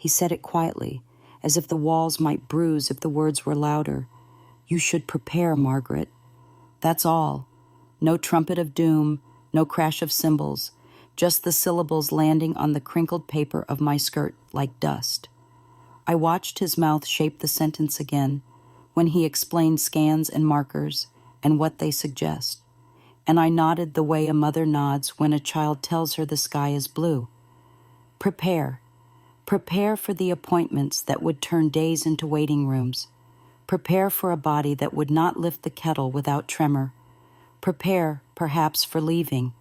He said it quietly, as if the walls might bruise if the words were louder. "You should prepare, Margaret." That's all. No trumpet of doom, no crash of cymbals, just the syllables landing on the crinkled paper of my skirt like dust. I watched his mouth shape the sentence again when he explained scans and markers and what they suggest, and I nodded the way a mother nods when a child tells her the sky is blue. Prepare. Prepare for the appointments that would turn days into waiting rooms. Prepare for a body that would not lift the kettle without tremor. Prepare, perhaps, for leaving.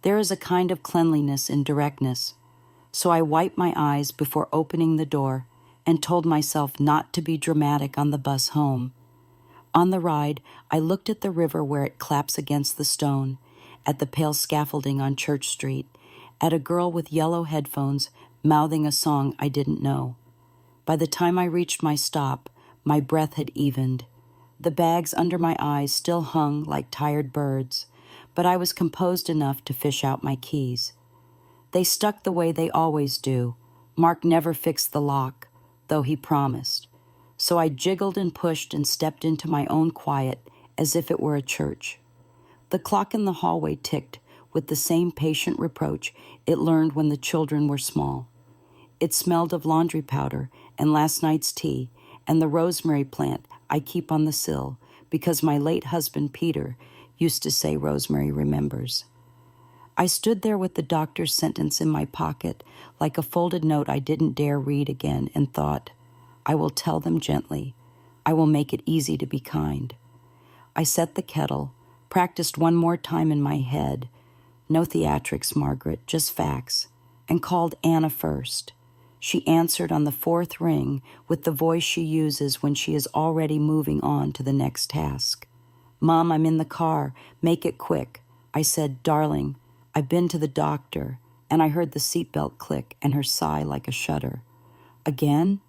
There is a kind of cleanliness in directness, so I wiped my eyes before opening the door and told myself not to be dramatic on the bus home. On the ride, I looked at the river where it claps against the stone, at the pale scaffolding on Church Street, at a girl with yellow headphones mouthing a song I didn't know. By the time I reached my stop, my breath had evened. The bags under my eyes still hung like tired birds, but I was composed enough to fish out my keys. They stuck the way they always do. Mark never fixed the lock, though he promised. So I jiggled and pushed and stepped into my own quiet as if it were a church. The clock in the hallway ticked with the same patient reproach it learned when the children were small. It smelled of laundry powder and last night's tea and the rosemary plant I keep on the sill because my late husband Peter used to say rosemary remembers. I stood there with the doctor's sentence in my pocket like a folded note I didn't dare read again and thought, I will tell them gently. I will make it easy to be kind. I set the kettle, practiced one more time in my head. No theatrics, Margaret, just facts, and called Anna first. She answered on the fourth ring with the voice she uses when she is already moving on to the next task. Mom, I'm in the car. Make it quick. I said, darling, I've been to the doctor, and I heard the seatbelt click and her sigh like a shudder. Again?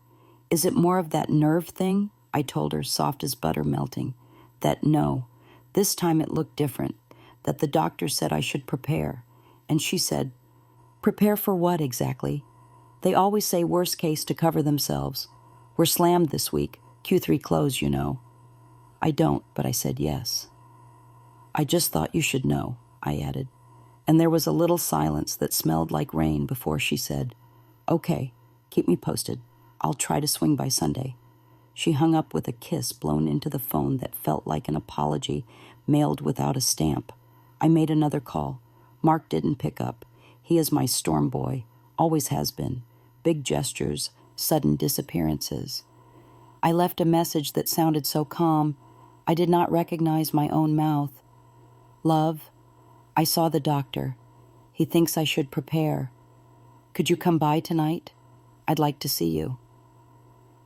Is it more of that nerve thing? I told her, soft as butter melting. That no. This time it looked different, that the doctor said I should prepare. And she said, prepare for what exactly? They always say worst case to cover themselves. We're slammed this week. Q3 close, you know. I don't, but I said yes. I just thought you should know, I added. And there was a little silence that smelled like rain before she said, okay, keep me posted. I'll try to swing by Sunday. She hung up with a kiss blown into the phone that felt like an apology mailed without a stamp. I made another call. Mark didn't pick up. He is my storm boy, always has been. Big gestures, sudden disappearances. I left a message that sounded so calm, I did not recognize my own mouth. Love, I saw the doctor. He thinks I should prepare. Could you come by tonight? I'd like to see you.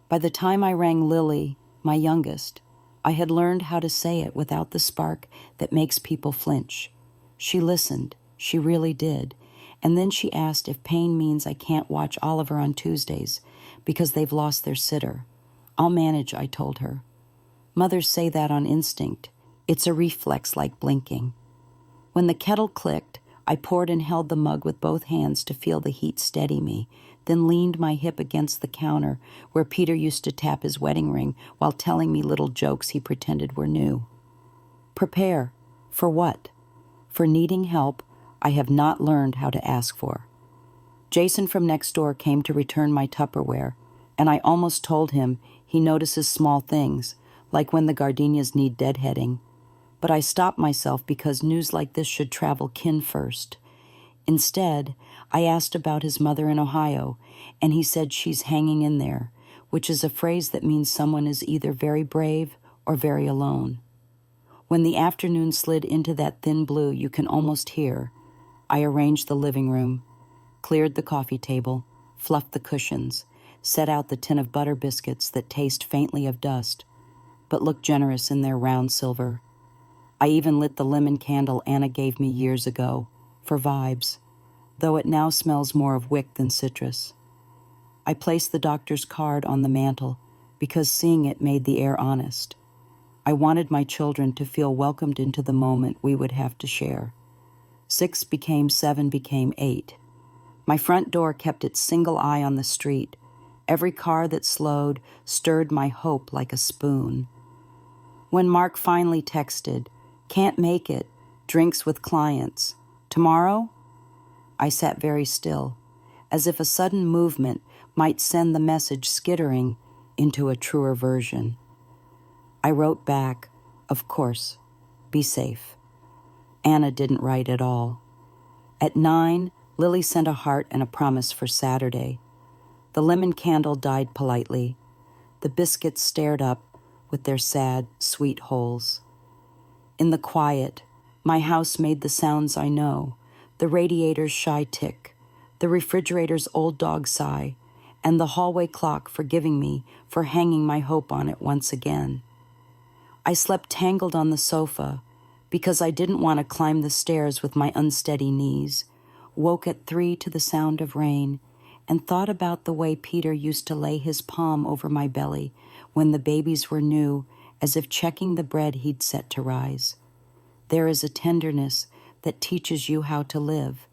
By the time I rang Lily, my youngest, I had learned how to say it without the spark that makes people flinch. She listened, she really did, and then she asked if pain means I can't watch Oliver on Tuesdays because they've lost their sitter. I'll manage, I told her. Mothers say that on instinct. It's a reflex like blinking. When the kettle clicked, I poured and held the mug with both hands to feel the heat steady me, then leaned my hip against the counter where Peter used to tap his wedding ring while telling me little jokes he pretended were new. Prepare. For what? For needing help I have not learned how to ask for. Jason from next door came to return my Tupperware, and I almost told him he notices small things, like when the gardenias need deadheading. But I stopped myself because news like this should travel kin first. Instead, I asked about his mother in Ohio, and he said she's hanging in there, which is a phrase that means someone is either very brave or very alone. When the afternoon slid into that thin blue you can almost hear, I arranged the living room, cleared the coffee table, fluffed the cushions, set out the tin of butter biscuits that taste faintly of dust, but look generous in their round silver. I even lit the lemon candle Anna gave me years ago, for vibes, though it now smells more of wick than citrus. I placed the doctor's card on the mantel because seeing it made the air honest. I wanted my children to feel welcomed into the moment we would have to share. 6 became 7 became 8. My front door kept its single eye on the street, Every car that slowed stirred my hope like a spoon. When Mark finally texted, "Can't make it, drinks with clients. Tomorrow?" I sat very still, as if a sudden movement might send the message skittering into a truer version. I wrote back, "Of course, be safe." Anna didn't write at all. At 9, Lily sent a heart and a promise for Saturday. The lemon candle died politely. The biscuits stared up with their sad, sweet holes. In the quiet, my house made the sounds I know, the radiator's shy tick, the refrigerator's old dog sigh, and the hallway clock forgiving me for hanging my hope on it once again. I slept tangled on the sofa because I didn't want to climb the stairs with my unsteady knees, woke at 3 to the sound of rain, and thought about the way Peter used to lay his palm over my belly when the babies were new, as if checking the bread he'd set to rise. There is a tenderness that teaches you how to live.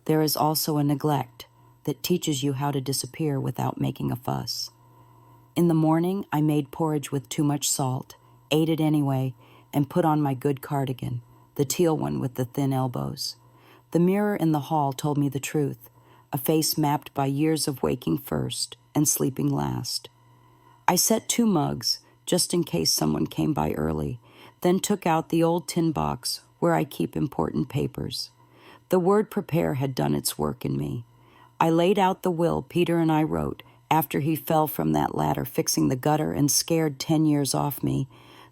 There is also a neglect that teaches you how to disappear without making a fuss. In the morning, I made porridge with too much salt, ate it anyway, and put on my good cardigan, the teal one with the thin elbows. The mirror in the hall told me the truth, a face mapped by years of waking first and sleeping last. I set 2 mugs, just in case someone came by early, then took out the old tin box where I keep important papers. The word prepare had done its work in me. I laid out the will Peter and I wrote after he fell from that ladder fixing the gutter and scared 10 years off me,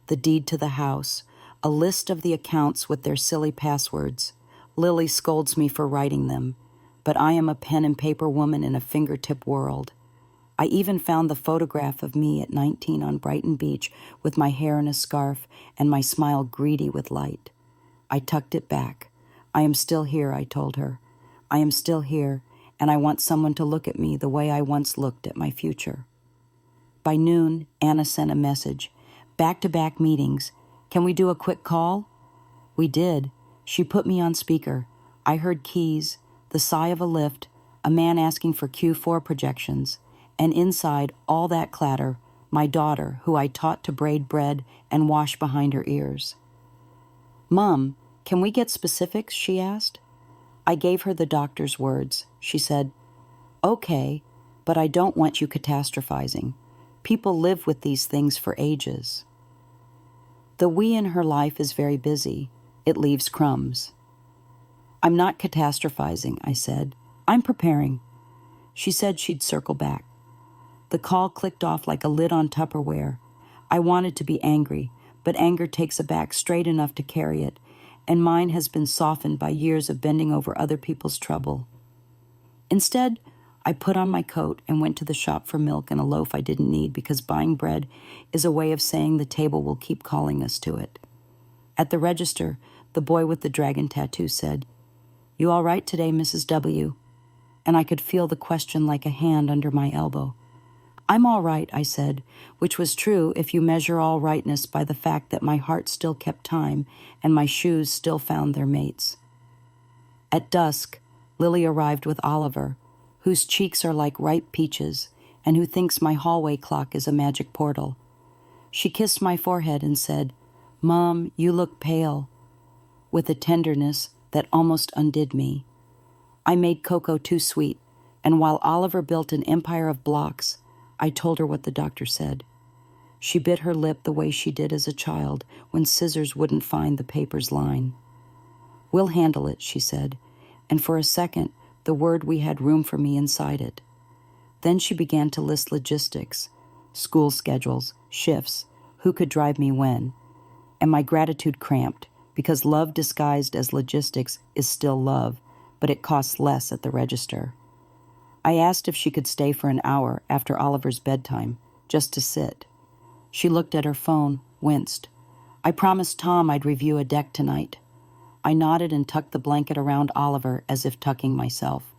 the deed to the house, a list of the accounts with their silly passwords. Lily scolds me for writing them, but I am a pen and paper woman in a fingertip world. I even found the photograph of me at 19 on Brighton Beach with my hair in a scarf and my smile greedy with light. I tucked it back. I am still here, I told her. I am still here, and I want someone to look at me the way I once looked at my future. By noon, Anna sent a message. Back-to-back meetings. Can we do a quick call? We did. She put me on speaker. I heard keys, the sigh of a lift, a man asking for Q4 projections, and inside all that clatter, my daughter, who I taught to braid bread and wash behind her ears. "Mom, can we get specifics?" she asked. I gave her the doctor's words. She said, "Okay, but I don't want you catastrophizing. People live with these things for ages." The we in her life is very busy. It leaves crumbs. "I'm not catastrophizing," I said. "I'm preparing." She said she'd circle back. The call clicked off like a lid on Tupperware. I wanted to be angry, but anger takes a back straight enough to carry it, and mine has been softened by years of bending over other people's trouble. Instead, I put on my coat and went to the shop for milk and a loaf I didn't need because buying bread is a way of saying the table will keep calling us to it. At the register, the boy with the dragon tattoo said, "You all right today, Mrs. W?" And I could feel the question like a hand under my elbow. "I'm all right," I said, which was true if you measure all rightness by the fact that my heart still kept time and my shoes still found their mates. At dusk, Lily arrived with Oliver, whose cheeks are like ripe peaches and who thinks my hallway clock is a magic portal. She kissed my forehead and said, "Mom, you look pale," with a tenderness that almost undid me. I made cocoa too sweet, and while Oliver built an empire of blocks, I told her what the doctor said. She bit her lip the way she did as a child when scissors wouldn't find the paper's line. "We'll handle it," she said, and for a second, the word we had room for me inside it. Then she began to list logistics, school schedules, shifts, who could drive me when, and my gratitude cramped because love disguised as logistics is still love, but it costs less at the register. I asked if she could stay for an hour after Oliver's bedtime, just to sit. She looked at her phone, winced. I promised Tom I'd review a deck tonight. I nodded and tucked the blanket around Oliver as if tucking myself.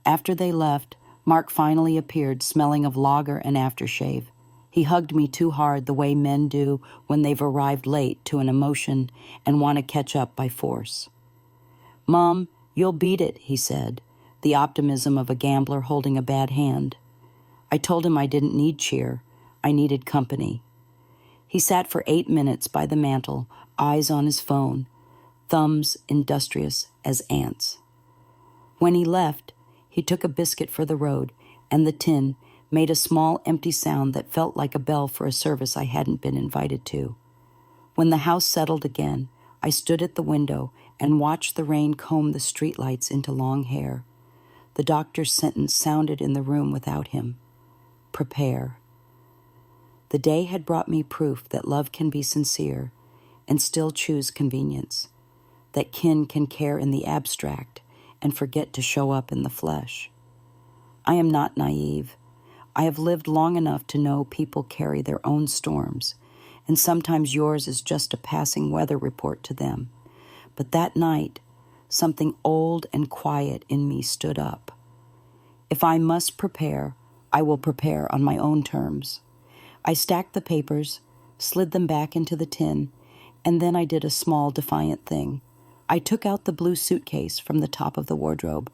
After they left, Mark finally appeared, smelling of lager and aftershave. He hugged me too hard the way men do when they've arrived late to an emotion and want to catch up by force. "Mom, you'll beat it," he said, the optimism of a gambler holding a bad hand. I told him I didn't need cheer. I needed company. He sat for 8 minutes by the mantel, eyes on his phone, thumbs industrious as ants. When he left, he took a biscuit for the road, and the tin made a small empty sound that felt like a bell for a service I hadn't been invited to. When the house settled again, I stood at the window and watched the rain comb the streetlights into long hair. The doctor's sentence sounded in the room without him. Prepare. The day had brought me proof that love can be sincere and still choose convenience, that kin can care in the abstract and forget to show up in the flesh. I am not naive. I have lived long enough to know people carry their own storms, and sometimes yours is just a passing weather report to them. But that night, something old and quiet in me stood up. If I must prepare, I will prepare on my own terms. I stacked the papers, slid them back into the tin, and then I did a small, defiant thing. I took out the blue suitcase from the top of the wardrobe.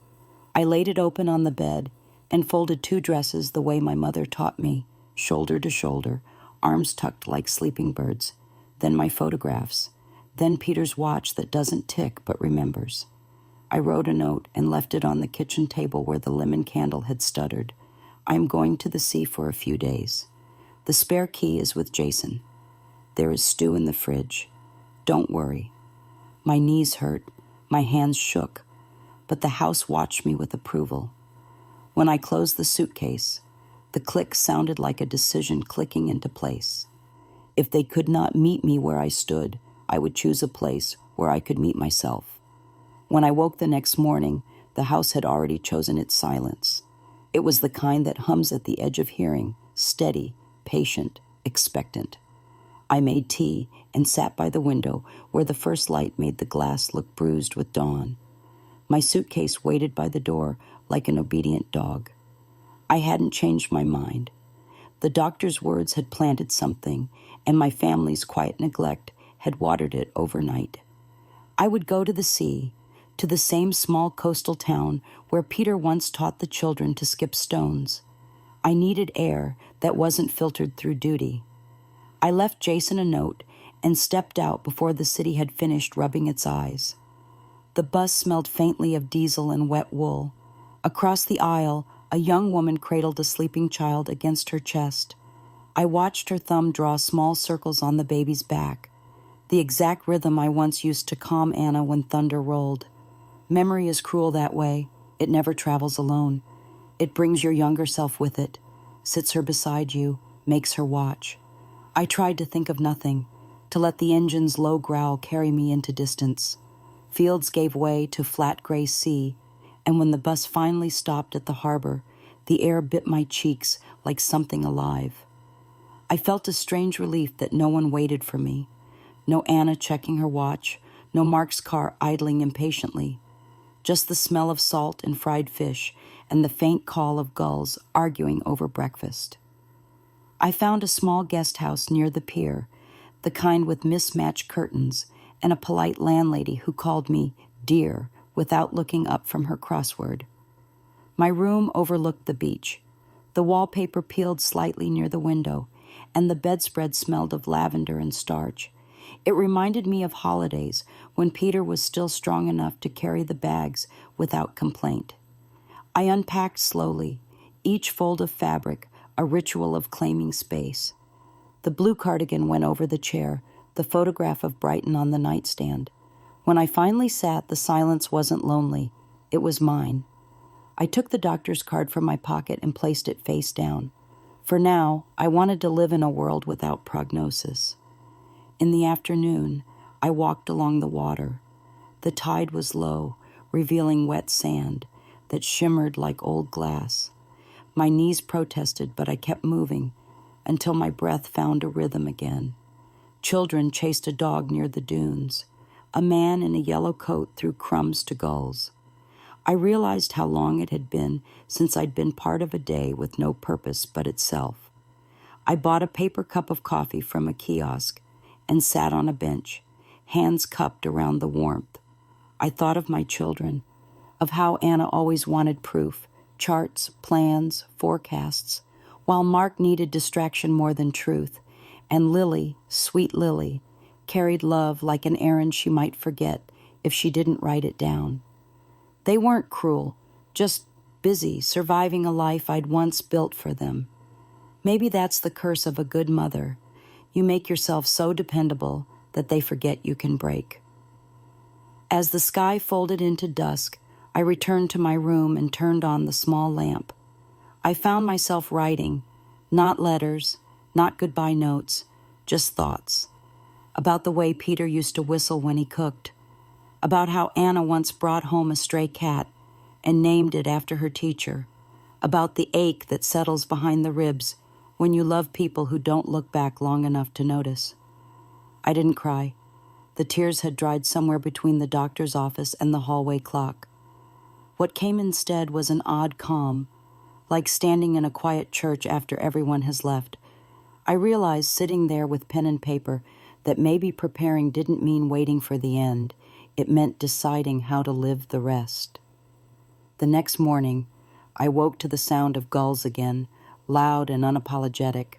I laid it open on the bed and folded 2 dresses the way my mother taught me, shoulder to shoulder, arms tucked like sleeping birds, then my photographs, then Peter's watch that doesn't tick but remembers. I wrote a note and left it on the kitchen table where the lemon candle had stuttered. I am going to the sea for a few days. The spare key is with Jason. There is stew in the fridge. Don't worry. My knees hurt, my hands shook, but the house watched me with approval. When I closed the suitcase, the click sounded like a decision clicking into place. If they could not meet me where I stood, I would choose a place where I could meet myself. When I woke the next morning, the house had already chosen its silence. It was the kind that hums at the edge of hearing, steady, patient, expectant. I made tea and sat by the window where the first light made the glass look bruised with dawn. My suitcase waited by the door like an obedient dog. I hadn't changed my mind. The doctor's words had planted something, and my family's quiet neglect had watered it overnight. I would go to the sea, to the same small coastal town where Peter once taught the children to skip stones. I needed air that wasn't filtered through duty. I left Jason a note and stepped out before the city had finished rubbing its eyes. The bus smelled faintly of diesel and wet wool. Across the aisle, a young woman cradled a sleeping child against her chest. I watched her thumb draw small circles on the baby's back, the exact rhythm I once used to calm Anna when thunder rolled. Memory is cruel that way. It never travels alone. It brings your younger self with it, sits her beside you, makes her watch. I tried to think of nothing, to let the engine's low growl carry me into distance. Fields gave way to flat gray sea, and when the bus finally stopped at the harbor, the air bit my cheeks like something alive. I felt a strange relief that no one waited for me. No Anna checking her watch, no Mark's car idling impatiently. Just the smell of salt and fried fish and the faint call of gulls arguing over breakfast. I found a small guest house near the pier, the kind with mismatched curtains, and a polite landlady who called me dear without looking up from her crossword. My room overlooked the beach. The wallpaper peeled slightly near the window, and the bedspread smelled of lavender and starch. It reminded me of holidays when Peter was still strong enough to carry the bags without complaint. I unpacked slowly, each fold of fabric a ritual of claiming space. The blue cardigan went over the chair, the photograph of Brighton on the nightstand. When I finally sat, the silence wasn't lonely. It was mine. I took the doctor's card from my pocket and placed it face down. For now, I wanted to live in a world without prognosis. In the afternoon, I walked along the water. The tide was low, revealing wet sand that shimmered like old glass. My knees protested, but I kept moving until my breath found a rhythm again. Children chased a dog near the dunes. A man in a yellow coat threw crumbs to gulls. I realized how long it had been since I'd been part of a day with no purpose but itself. I bought a paper cup of coffee from a kiosk and sat on a bench, hands cupped around the warmth. I thought of my children, of how Anna always wanted proof, charts, plans, forecasts. while Mark needed distraction more than truth, and Lily, sweet Lily, carried love like an errand she might forget if she didn't write it down. They weren't cruel, just busy surviving a life I'd once built for them. Maybe that's the curse of a good mother. You make yourself so dependable that they forget you can break. As the sky folded into dusk, I returned to my room and turned on the small lamp. I found myself writing, not letters, not goodbye notes, just thoughts. About the way Peter used to whistle when he cooked. About how Anna once brought home a stray cat and named it after her teacher. About the ache that settles behind the ribs when you love people who don't look back long enough to notice. I didn't cry. The tears had dried somewhere between the doctor's office and the hallway clock. What came instead was an odd calm, like standing in a quiet church after everyone has left. I realized sitting there with pen and paper that maybe preparing didn't mean waiting for the end. It meant deciding how to live the rest. The next morning, I woke to the sound of gulls again, loud and unapologetic.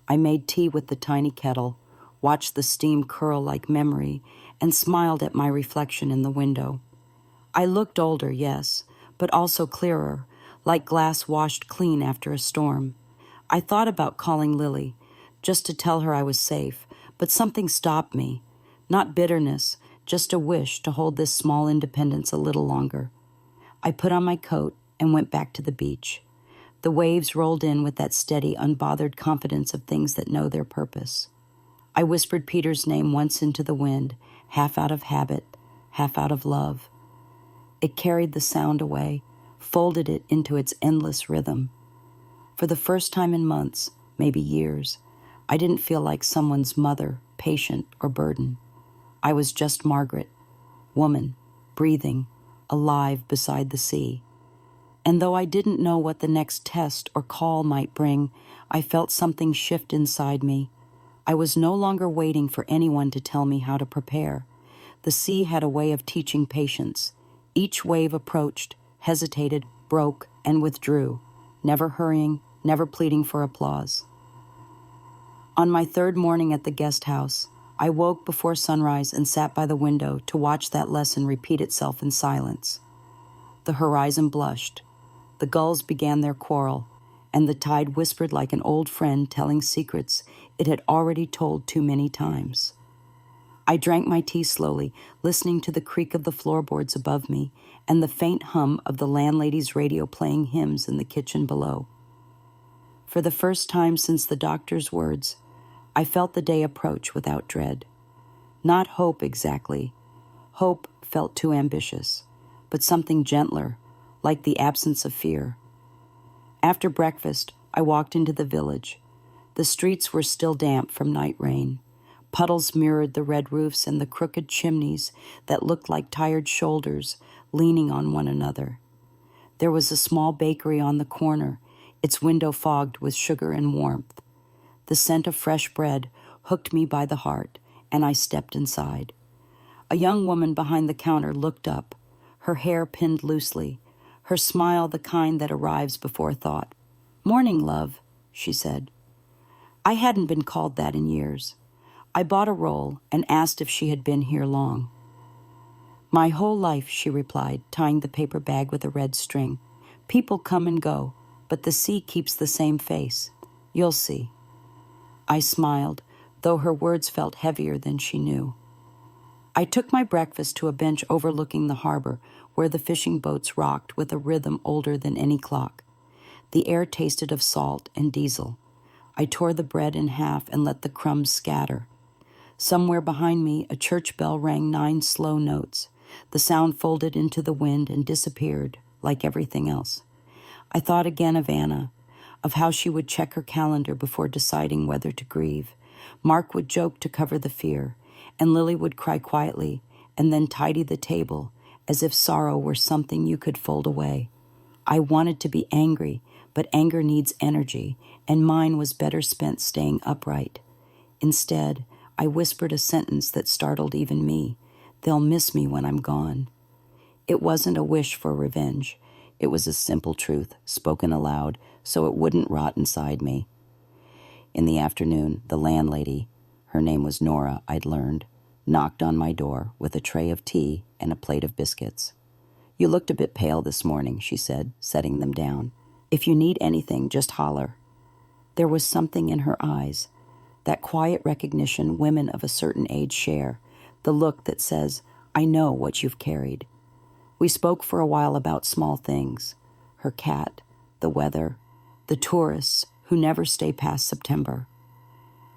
I made tea with the tiny kettle, watched the steam curl like memory, and smiled at my reflection in the window. I looked older, yes, but also clearer, like glass washed clean after a storm. I thought about calling Lily, just to tell her I was safe, but something stopped me. Not bitterness, just a wish to hold this small independence a little longer. I put on my coat and went back to the beach. The waves rolled in with that steady, unbothered confidence of things that know their purpose. I whispered Peter's name once into the wind, half out of habit, half out of love. It carried the sound away, folded it into its endless rhythm. For the first time in months, maybe years, I didn't feel like someone's mother, patient, or burden. I was just Margaret, woman, breathing, alive beside the sea. And though I didn't know what the next test or call might bring, I felt something shift inside me. I was no longer waiting for anyone to tell me how to prepare. The sea had a way of teaching patience. Each wave approached, hesitated, broke, and withdrew, never hurrying, never pleading for applause. On my third morning at the guest house, I woke before sunrise and sat by the window to watch that lesson repeat itself in silence. The horizon blushed. The gulls began their quarrel, and the tide whispered like an old friend telling secrets it had already told too many times. I drank my tea slowly, listening to the creak of the floorboards above me and the faint hum of the landlady's radio playing hymns in the kitchen below. For the first time since the doctor's words, I felt the day approach without dread. Not hope exactly. Hope felt too ambitious, but something gentler, like the absence of fear. After breakfast, I walked into the village. The streets were still damp from night rain. Puddles mirrored the red roofs and the crooked chimneys that looked like tired shoulders leaning on one another. There was a small bakery on the corner, its window fogged with sugar and warmth. The scent of fresh bread hooked me by the heart, and I stepped inside. A young woman behind the counter looked up, her hair pinned loosely, her smile the kind that arrives before thought. "Morning, love," she said. I hadn't been called that in years. I bought a roll and asked if she had been here long. "My whole life," she replied, tying the paper bag with a red string. "People come and go, but the sea keeps the same face. You'll see." I smiled, though her words felt heavier than she knew. I took my breakfast to a bench overlooking the harbor, where the fishing boats rocked with a rhythm older than any clock. The air tasted of salt and diesel. I tore the bread in half and let the crumbs scatter. Somewhere behind me, a church bell rang 9 slow notes. The sound folded into the wind and disappeared, like everything else. I thought again of Anna, of how she would check her calendar before deciding whether to grieve. Mark would joke to cover the fear, and Lily would cry quietly and then tidy the table, as if sorrow were something you could fold away. I wanted to be angry, but anger needs energy, and mine was better spent staying upright. Instead, I whispered a sentence that startled even me. "They'll miss me when I'm gone." It wasn't a wish for revenge. It was a simple truth, spoken aloud, so it wouldn't rot inside me. In the afternoon, the landlady, her name was Nora, I'd learned, knocked on my door with a tray of tea and a plate of biscuits. "You looked a bit pale this morning," she said, setting them down. "If you need anything, just holler." There was something in her eyes, that quiet recognition women of a certain age share, the look that says, "I know what you've carried." We spoke for a while about small things, her cat, the weather, the tourists who never stay past September.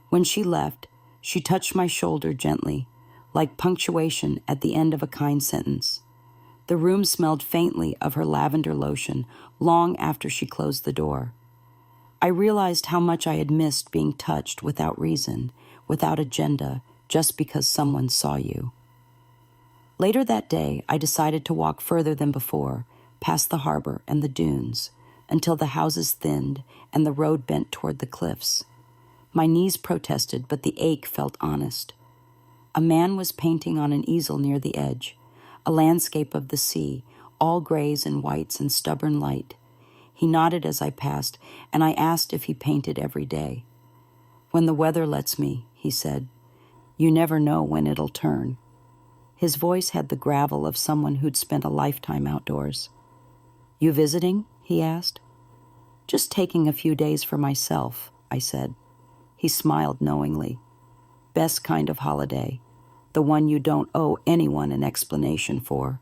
When she left, she touched my shoulder gently, like punctuation at the end of a kind sentence. The room smelled faintly of her lavender lotion long after she closed the door. I realized how much I had missed being touched without reason, without agenda, just because someone saw you. Later that day, I decided to walk further than before, past the harbor and the dunes, until the houses thinned and the road bent toward the cliffs. My knees protested, but the ache felt honest. A man was painting on an easel near the edge, a landscape of the sea, all grays and whites and stubborn light. He nodded as I passed, and I asked if he painted every day. "When the weather lets me," he said. "You never know when it'll turn." His voice had the gravel of someone who'd spent a lifetime outdoors. "You visiting?" he asked. "Just taking a few days for myself," I said. He smiled knowingly. "Best kind of holiday, the one you don't owe anyone an explanation for."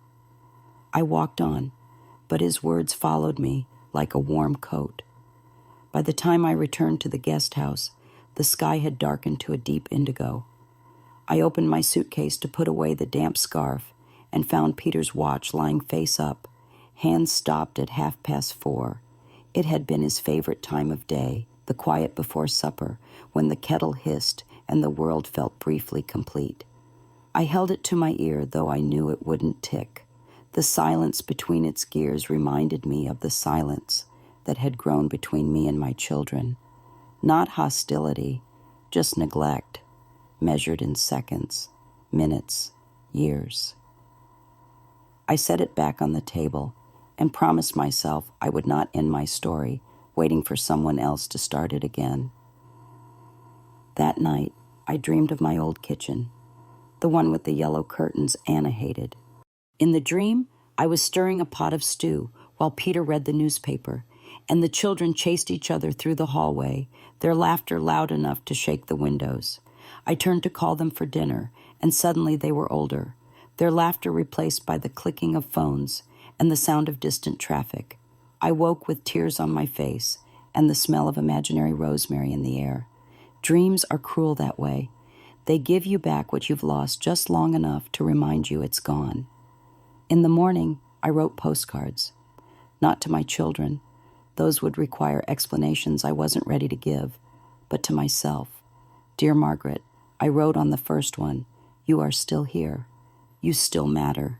I walked on, but his words followed me like a warm coat. By the time I returned to the guest house, the sky had darkened to a deep indigo. I opened my suitcase to put away the damp scarf and found Peter's watch lying face up, hands stopped at 4:30. It had been his favorite time of day, the quiet before supper, when the kettle hissed and the world felt briefly complete. I held it to my ear, though I knew it wouldn't tick. The silence between its gears reminded me of the silence that had grown between me and my children. Not hostility, just neglect, measured in seconds, minutes, years. I set it back on the table and promised myself I would not end my story waiting for someone else to start it again. That night, I dreamed of my old kitchen, the one with the yellow curtains Anna hated. In the dream, I was stirring a pot of stew while Peter read the newspaper, and the children chased each other through the hallway, their laughter loud enough to shake the windows. I turned to call them for dinner, and suddenly they were older, their laughter replaced by the clicking of phones and the sound of distant traffic. I woke with tears on my face and the smell of imaginary rosemary in the air. Dreams are cruel that way. They give you back what you've lost just long enough to remind you it's gone. In the morning, I wrote postcards. Not to my children. Those would require explanations I wasn't ready to give, but to myself. "Dear Margaret," I wrote on the first one, "you are still here. You still matter."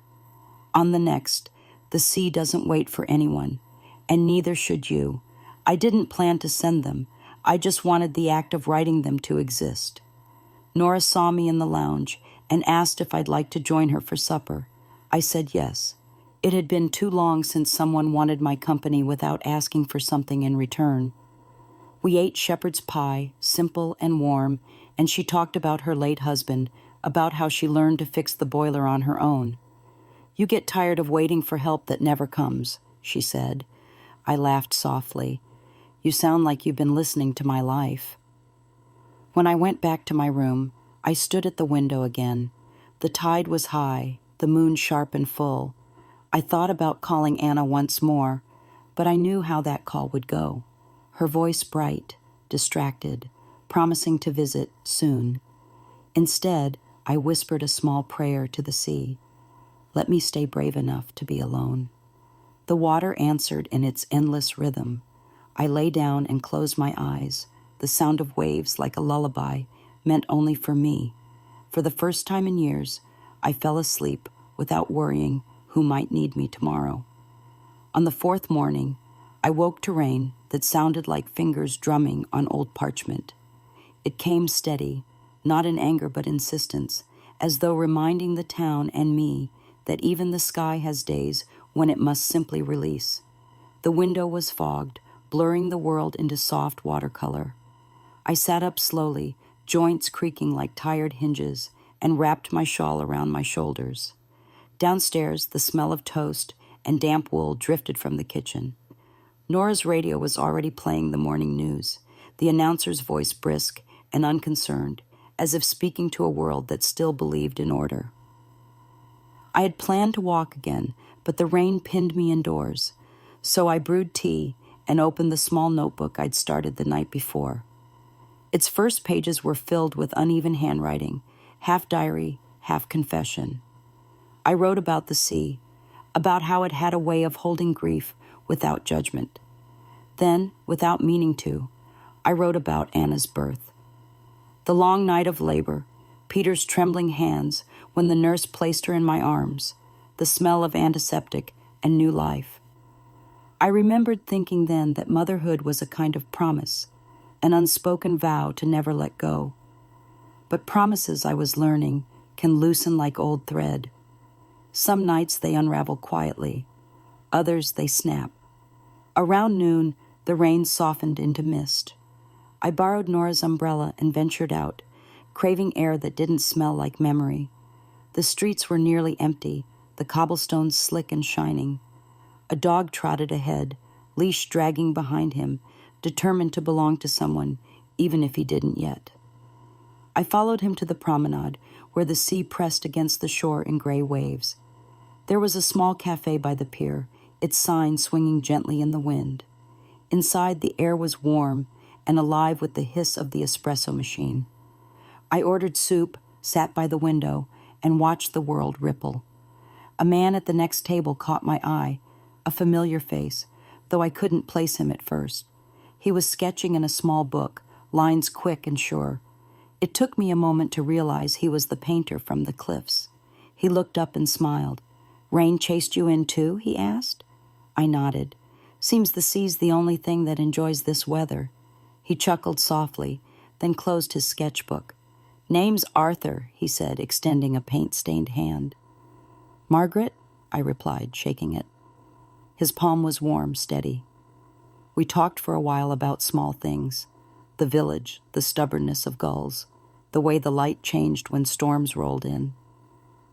On the next, "The sea doesn't wait for anyone, and neither should you. I didn't plan to send them. I just wanted the act of writing them to exist." Nora saw me in the lounge and asked if I'd like to join her for supper. I said yes. It had been too long since someone wanted my company without asking for something in return. We ate shepherd's pie, simple and warm, and she talked about her late husband, about how she learned to fix the boiler on her own. "You get tired of waiting for help that never comes," she said. I laughed softly. "You sound like you've been listening to my life." When I went back to my room, I stood at the window again. The tide was high, the moon sharp and full. I thought about calling Anna once more, but I knew how that call would go. Her voice bright, distracted, promising to visit soon. Instead, I whispered a small prayer to the sea. Let me stay brave enough to be alone. The water answered in its endless rhythm. I lay down and closed my eyes. The sound of waves, like a lullaby, meant only for me. For the first time in years, I fell asleep without worrying who might need me tomorrow. On the fourth morning, I woke to rain that sounded like fingers drumming on old parchment. It came steady, not in anger but insistence, as though reminding the town and me that even the sky has days when it must simply release. The window was fogged, blurring the world into soft watercolor. I sat up slowly, joints creaking like tired hinges, and wrapped my shawl around my shoulders. Downstairs, the smell of toast and damp wool drifted from the kitchen. Nora's radio was already playing the morning news, the announcer's voice brisk and unconcerned, as if speaking to a world that still believed in order. I had planned to walk again, but the rain pinned me indoors, so I brewed tea and opened the small notebook I'd started the night before. Its first pages were filled with uneven handwriting, half diary, half confession. I wrote about the sea, about how it had a way of holding grief without judgment. Then, without meaning to, I wrote about Anna's birth. The long night of labor, Peter's trembling hands when the nurse placed her in my arms, the smell of antiseptic and new life. I remembered thinking then that motherhood was a kind of promise, an unspoken vow to never let go. But promises, I was learning, can loosen like old thread. Some nights they unravel quietly, others they snap. Around noon, the rain softened into mist. I borrowed Nora's umbrella and ventured out, craving air that didn't smell like memory. The streets were nearly empty, the cobblestones slick and shining. A dog trotted ahead, leash dragging behind him, determined to belong to someone, even if he didn't yet. I followed him to the promenade, where the sea pressed against the shore in gray waves. There was a small cafe by the pier, its sign swinging gently in the wind. Inside, the air was warm and alive with the hiss of the espresso machine. I ordered soup, sat by the window, and watched the world ripple. A man at the next table caught my eye, a familiar face, though I couldn't place him at first. He was sketching in a small book, lines quick and sure. It took me a moment to realize he was the painter from the cliffs. He looked up and smiled. "Rain chased you in too?" he asked. I nodded. "Seems the sea's the only thing that enjoys this weather." He chuckled softly, then closed his sketchbook. "Name's Arthur," he said, extending a paint-stained hand. "Margaret?" I replied, shaking it. His palm was warm, steady. We talked for a while about small things. The village, the stubbornness of gulls, the way the light changed when storms rolled in.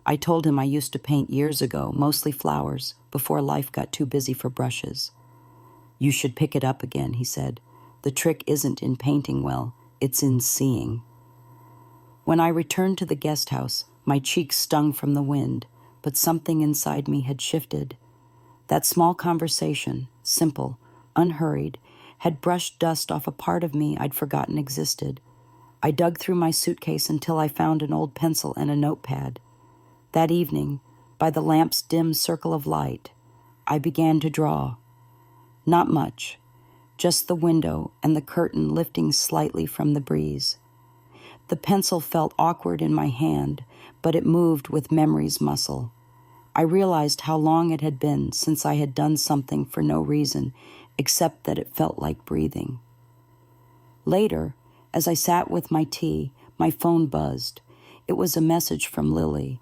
I told him I used to paint years ago, mostly flowers, before life got too busy for brushes. "You should pick it up again," he said. "The trick isn't in painting well, it's in seeing." When I returned to the guest house, my cheeks stung from the wind, but something inside me had shifted. That small conversation, simple, unhurried, had brushed dust off a part of me I'd forgotten existed. I dug through my suitcase until I found an old pencil and a notepad. That evening, by the lamp's dim circle of light, I began to draw. Not much, just the window and the curtain lifting slightly from the breeze. The pencil felt awkward in my hand, but it moved with memory's muscle. I realized how long it had been since I had done something for no reason, except that it felt like breathing. Later, as I sat with my tea, my phone buzzed. It was a message from Lily.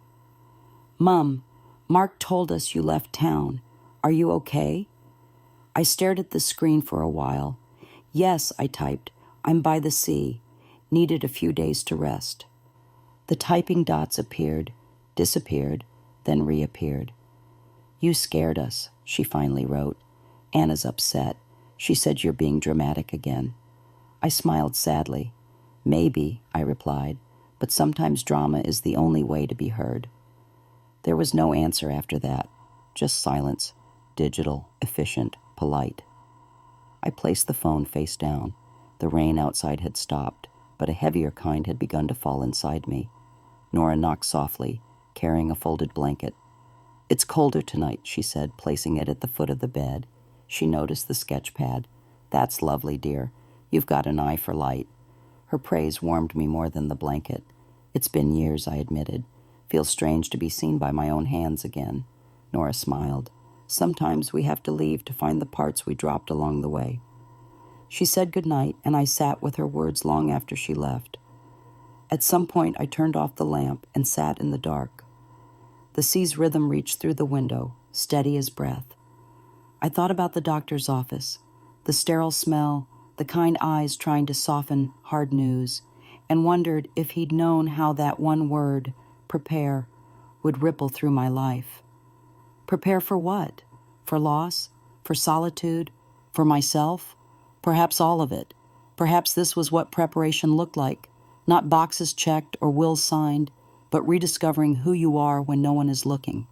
"Mom, Mark told us you left town. Are you okay?" I stared at the screen for a while. "Yes," I typed. "I'm by the sea. Needed a few days to rest." The typing dots appeared, disappeared, then reappeared. "You scared us," she finally wrote. "Anna's upset. She said you're being dramatic again." I smiled sadly. "Maybe," I replied, "but sometimes drama is the only way to be heard." There was no answer after that, just silence, digital, efficient, polite. I placed the phone face down. The rain outside had stopped, but a heavier kind had begun to fall inside me. Nora knocked softly, carrying a folded blanket. "It's colder tonight," she said, placing it at the foot of the bed. She noticed the sketch pad. "That's lovely, dear. You've got an eye for light." Her praise warmed me more than the blanket. "It's been years," I admitted. "Feels strange to be seen by my own hands again." Nora smiled. "Sometimes we have to leave to find the parts we dropped along the way." She said goodnight, and I sat with her words long after she left. At some point, I turned off the lamp and sat in the dark. The sea's rhythm reached through the window, steady as breath. I thought about the doctor's office, the sterile smell, the kind eyes trying to soften hard news, and wondered if he'd known how that one word, prepare, would ripple through my life. Prepare for what? For loss? For solitude? For myself? Perhaps all of it. Perhaps this was what preparation looked like, not boxes checked or wills signed, but rediscovering who you are when no one is looking.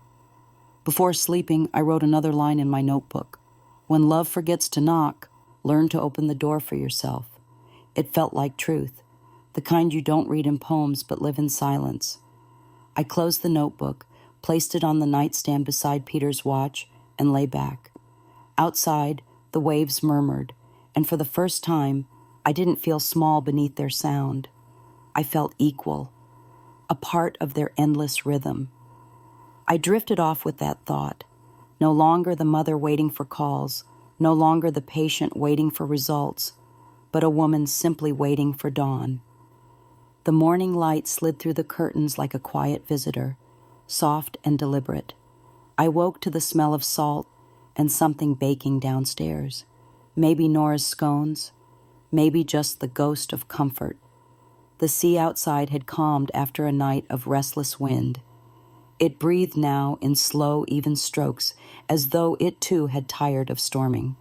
Before sleeping, I wrote another line in my notebook. When love forgets to knock, learn to open the door for yourself. It felt like truth, the kind you don't read in poems but live in silence. I closed the notebook, placed it on the nightstand beside Peter's watch, and lay back. Outside, the waves murmured, and for the first time, I didn't feel small beneath their sound. I felt equal, a part of their endless rhythm. I drifted off with that thought. No longer the mother waiting for calls, no longer the patient waiting for results, but a woman simply waiting for dawn. The morning light slid through the curtains like a quiet visitor, soft and deliberate. I woke to the smell of salt and something baking downstairs. Maybe Nora's scones, maybe just the ghost of comfort. The sea outside had calmed after a night of restless wind. It breathed now in slow, even strokes, as though it too had tired of storming.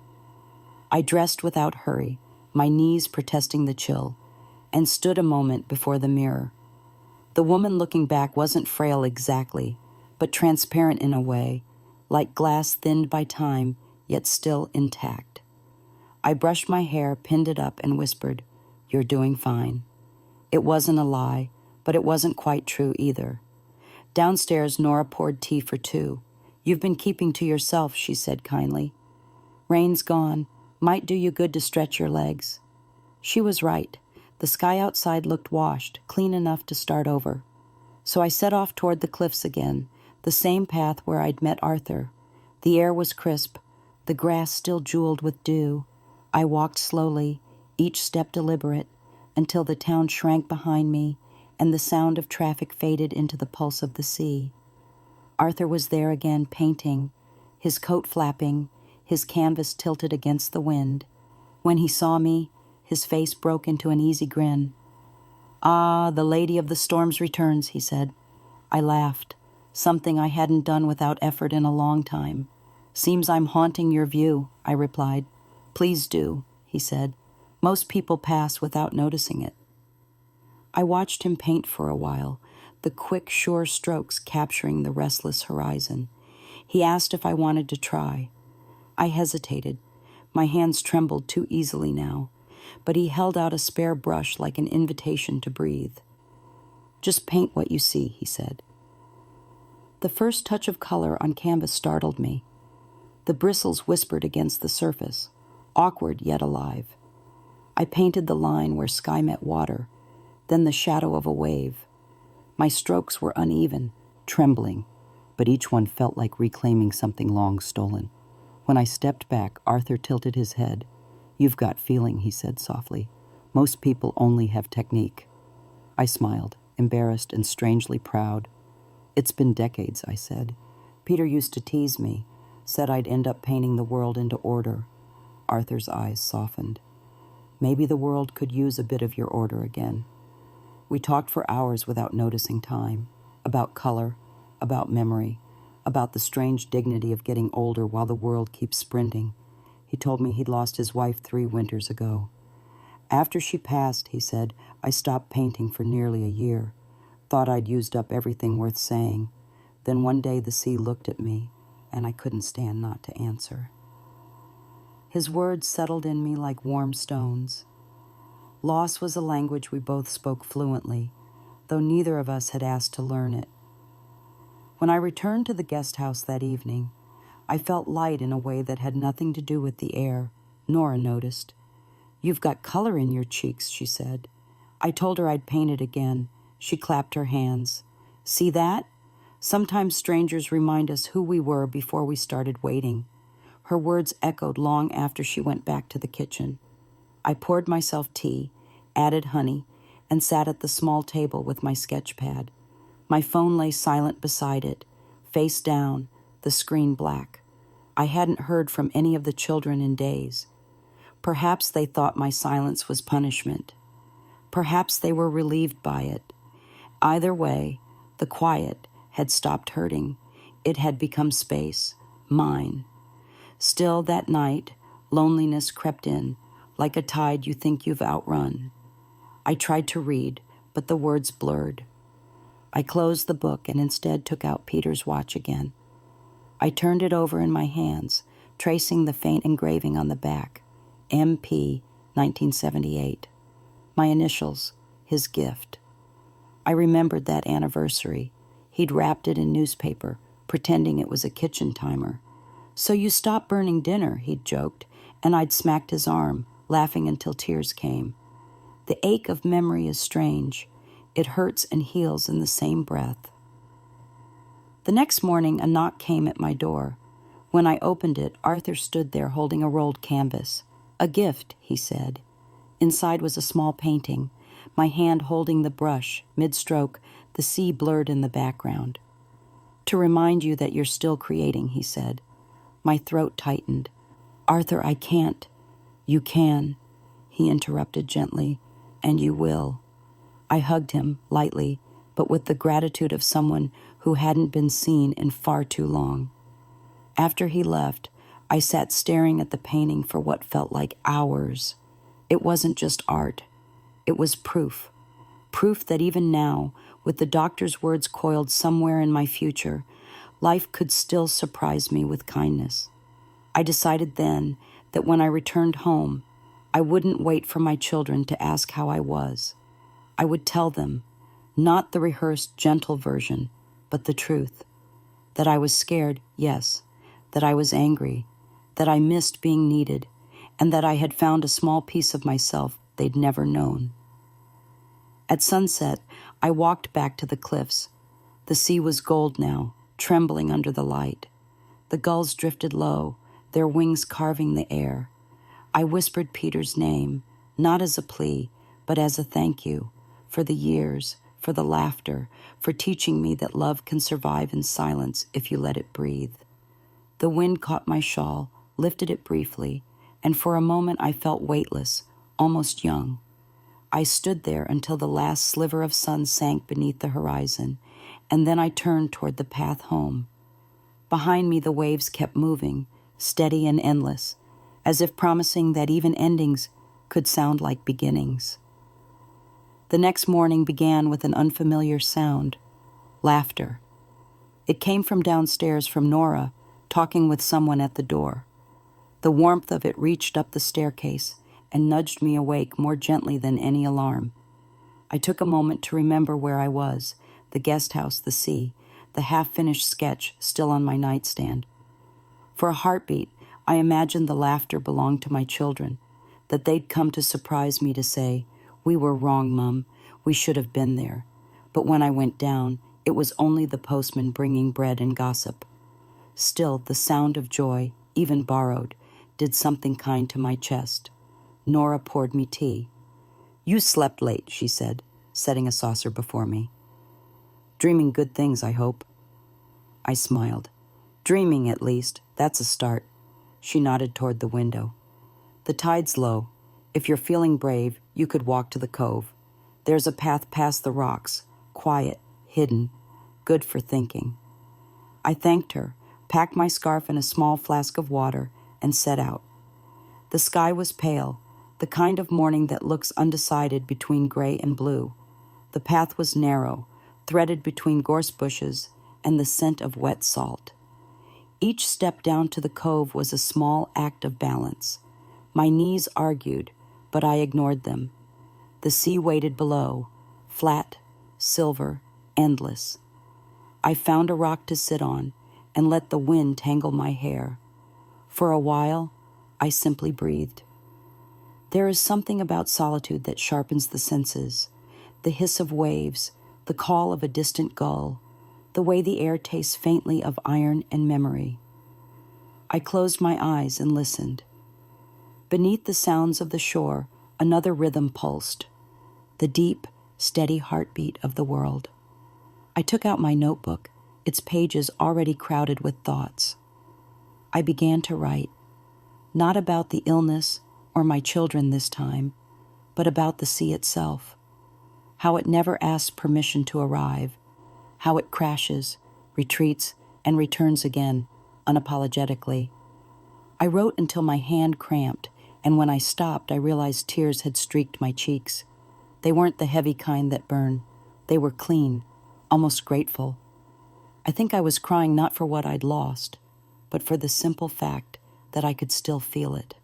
I dressed without hurry, my knees protesting the chill, and stood a moment before the mirror. The woman looking back wasn't frail exactly, but transparent in a way, like glass thinned by time, yet still intact. I brushed my hair, pinned it up, and whispered, "You're doing fine." It wasn't a lie, but it wasn't quite true either. Downstairs, Nora poured tea for two. "You've been keeping to yourself," she said kindly. "Rain's gone. Might do you good to stretch your legs." She was right. The sky outside looked washed, clean enough to start over. So I set off toward the cliffs again, the same path where I'd met Arthur. The air was crisp, the grass still jeweled with dew. I walked slowly, each step deliberate, until the town shrank behind me and the sound of traffic faded into the pulse of the sea. Arthur was there again, painting, his coat flapping, his canvas tilted against the wind. When he saw me, his face broke into an easy grin. "Ah, the lady of the storms returns," he said. I laughed, something I hadn't done without effort in a long time. "Seems I'm haunting your view," I replied. "Please do," he said. "Most people pass without noticing it." I watched him paint for a while, the quick, sure strokes capturing the restless horizon. He asked if I wanted to try. I hesitated. My hands trembled too easily now, but he held out a spare brush like an invitation to breathe. "Just paint what you see," he said. The first touch of color on canvas startled me. The bristles whispered against the surface, awkward yet alive. I painted the line where sky met water, then the shadow of a wave. My strokes were uneven, trembling, but each one felt like reclaiming something long stolen. When I stepped back, Arthur tilted his head. "You've got feeling," he said softly. "Most people only have technique." I smiled, embarrassed and strangely proud. "It's been decades," I said. "Peter used to tease me, said I'd end up painting the world into order." Arthur's eyes softened. "Maybe the world could use a bit of your order again." We talked for hours without noticing time, about color, about memory, about the strange dignity of getting older while the world keeps sprinting. He told me he'd lost his wife 3 winters ago. "After she passed," he said, "I stopped painting for nearly a year. Thought I'd used up everything worth saying. Then one day the sea looked at me, and I couldn't stand not to answer." His words settled in me like warm stones. Loss was a language we both spoke fluently, though neither of us had asked to learn it. When I returned to the guest house that evening, I felt light in a way that had nothing to do with the air. Nora noticed. "You've got color in your cheeks," she said. I told her I'd paint it again. She clapped her hands. "See that? Sometimes strangers remind us who we were before we started waiting." Her words echoed long after she went back to the kitchen. I poured myself tea, added honey, and sat at the small table with my sketch pad. My phone lay silent beside it, face down, the screen black. I hadn't heard from any of the children in days. Perhaps they thought my silence was punishment. Perhaps they were relieved by it. Either way, the quiet had stopped hurting. It had become space, mine. Still, that night, loneliness crept in, like a tide you think you've outrun. I tried to read, but the words blurred. I closed the book and instead took out Peter's watch again. I turned it over in my hands, tracing the faint engraving on the back, MP 1978. My initials, his gift. I remembered that anniversary. He'd wrapped it in newspaper, pretending it was a kitchen timer. "So you stopped burning dinner," he'd joked, and I'd smacked his arm, laughing until tears came. The ache of memory is strange. It hurts and heals in the same breath. The next morning, a knock came at my door. When I opened it, Arthur stood there holding a rolled canvas. "A gift," he said. Inside was a small painting, my hand holding the brush, mid-stroke, the sea blurred in the background. "To remind you that you're still creating," he said. My throat tightened. "Arthur, I can't." "You can," he interrupted gently, "and you will." I hugged him, lightly, but with the gratitude of someone who hadn't been seen in far too long. After he left, I sat staring at the painting for what felt like hours. It wasn't just art. It was proof. Proof that even now, with the doctor's words coiled somewhere in my future, life could still surprise me with kindness. I decided then that when I returned home, I wouldn't wait for my children to ask how I was. I would tell them, not the rehearsed, gentle version, but the truth. That I was scared, yes. That I was angry. That I missed being needed. And that I had found a small piece of myself they'd never known. At sunset, I walked back to the cliffs. The sea was gold now, trembling under the light. The gulls drifted low, their wings carving the air. I whispered Peter's name, not as a plea, but as a thank you, for the years, for the laughter, for teaching me that love can survive in silence if you let it breathe. The wind caught my shawl, lifted it briefly, and for a moment I felt weightless, almost young. I stood there until the last sliver of sun sank beneath the horizon, and then I turned toward the path home. Behind me the waves kept moving, steady and endless, as if promising that even endings could sound like beginnings. The next morning began with an unfamiliar sound, laughter. It came from downstairs from Nora, talking with someone at the door. The warmth of it reached up the staircase and nudged me awake more gently than any alarm. I took a moment to remember where I was, the guest house, the sea, the half-finished sketch still on my nightstand. For a heartbeat, I imagined the laughter belonged to my children, that they'd come to surprise me to say, "We were wrong, Mum. We should have been there." But when I went down, it was only the postman bringing bread and gossip. Still, the sound of joy, even borrowed, did something kind to my chest. Nora poured me tea. "You slept late," she said, setting a saucer before me. "Dreaming good things, I hope." I smiled. "Dreaming, at least. That's a start." She nodded toward the window. "The tide's low. If you're feeling brave, you could walk to the cove. There's a path past the rocks, quiet, hidden, good for thinking." I thanked her, packed my scarf in a small flask of water, and set out. The sky was pale, the kind of morning that looks undecided between gray and blue. The path was narrow, threaded between gorse bushes and the scent of wet salt. Each step down to the cove was a small act of balance. My knees argued, but I ignored them. The sea waited below, flat, silver, endless. I found a rock to sit on and let the wind tangle my hair. For a while, I simply breathed. There is something about solitude that sharpens the senses, the hiss of waves, the call of a distant gull, the way the air tastes faintly of iron and memory. I closed my eyes and listened. Beneath the sounds of the shore, another rhythm pulsed, the deep, steady heartbeat of the world. I took out my notebook, its pages already crowded with thoughts. I began to write, not about the illness or my children this time, but about the sea itself, how it never asks permission to arrive, how it crashes, retreats, and returns again, unapologetically. I wrote until my hand cramped, and when I stopped, I realized tears had streaked my cheeks. They weren't the heavy kind that burn. They were clean, almost grateful. I think I was crying not for what I'd lost, but for the simple fact that I could still feel it.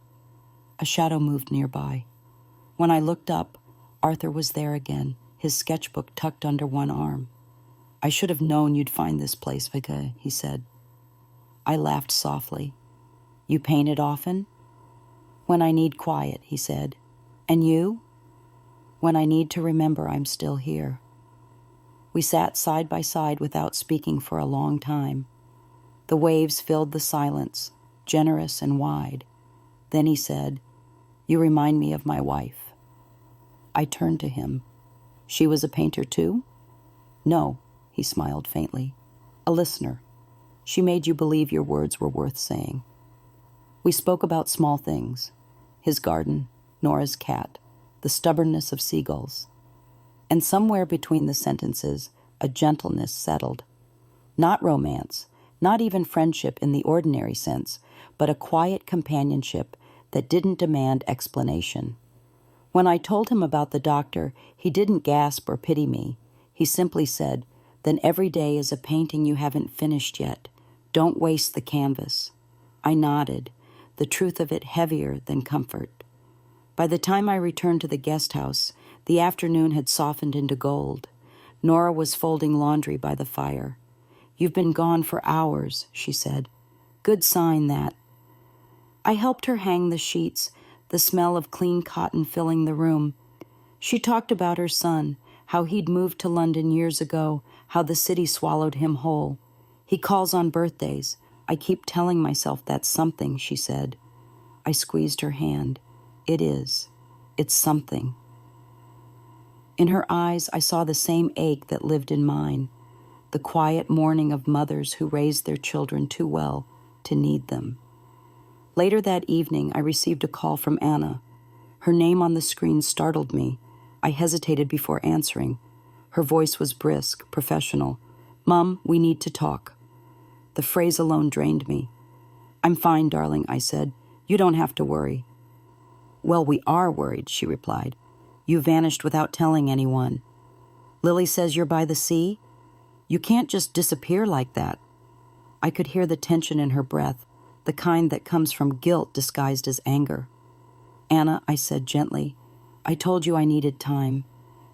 A shadow moved nearby. When I looked up, Arthur was there again, his sketchbook tucked under one arm. "I should have known you'd find this place, Vika," he said. I laughed softly. "You paint it often?" "When I need quiet," he said. "And you?" "When I need to remember I'm still here." We sat side by side without speaking for a long time. The waves filled the silence, generous and wide. Then he said, "You remind me of my wife." I turned to him. "She was a painter too?" "No," he smiled faintly. "A listener. She made you believe your words were worth saying." We spoke about small things: his garden, Nora's cat, the stubbornness of seagulls. And somewhere between the sentences, a gentleness settled. Not romance, not even friendship in the ordinary sense, but a quiet companionship that didn't demand explanation. When I told him about the doctor, he didn't gasp or pity me. He simply said, "Then every day is a painting you haven't finished yet. Don't waste the canvas." I nodded, the truth of it heavier than comfort. By the time I returned to the guest house, the afternoon had softened into gold. Nora was folding laundry by the fire. "You've been gone for hours," she said. "Good sign, that." I helped her hang the sheets, the smell of clean cotton filling the room. She talked about her son, how he'd moved to London years ago, how the city swallowed him whole. "He calls on birthdays. I keep telling myself that's something," she said. I squeezed her hand. "It is. It's something." In her eyes, I saw the same ache that lived in mine, the quiet mourning of mothers who raised their children too well to need them. Later that evening, I received a call from Anna. Her name on the screen startled me. I hesitated before answering. Her voice was brisk, professional. "Mom, we need to talk." The phrase alone drained me. "I'm fine, darling," I said. "You don't have to worry." "Well, we are worried," she replied. "You vanished without telling anyone. Lily says you're by the sea? You can't just disappear like that." I could hear the tension in her breath, the kind that comes from guilt disguised as anger. "Anna," I said gently, "I told you I needed time."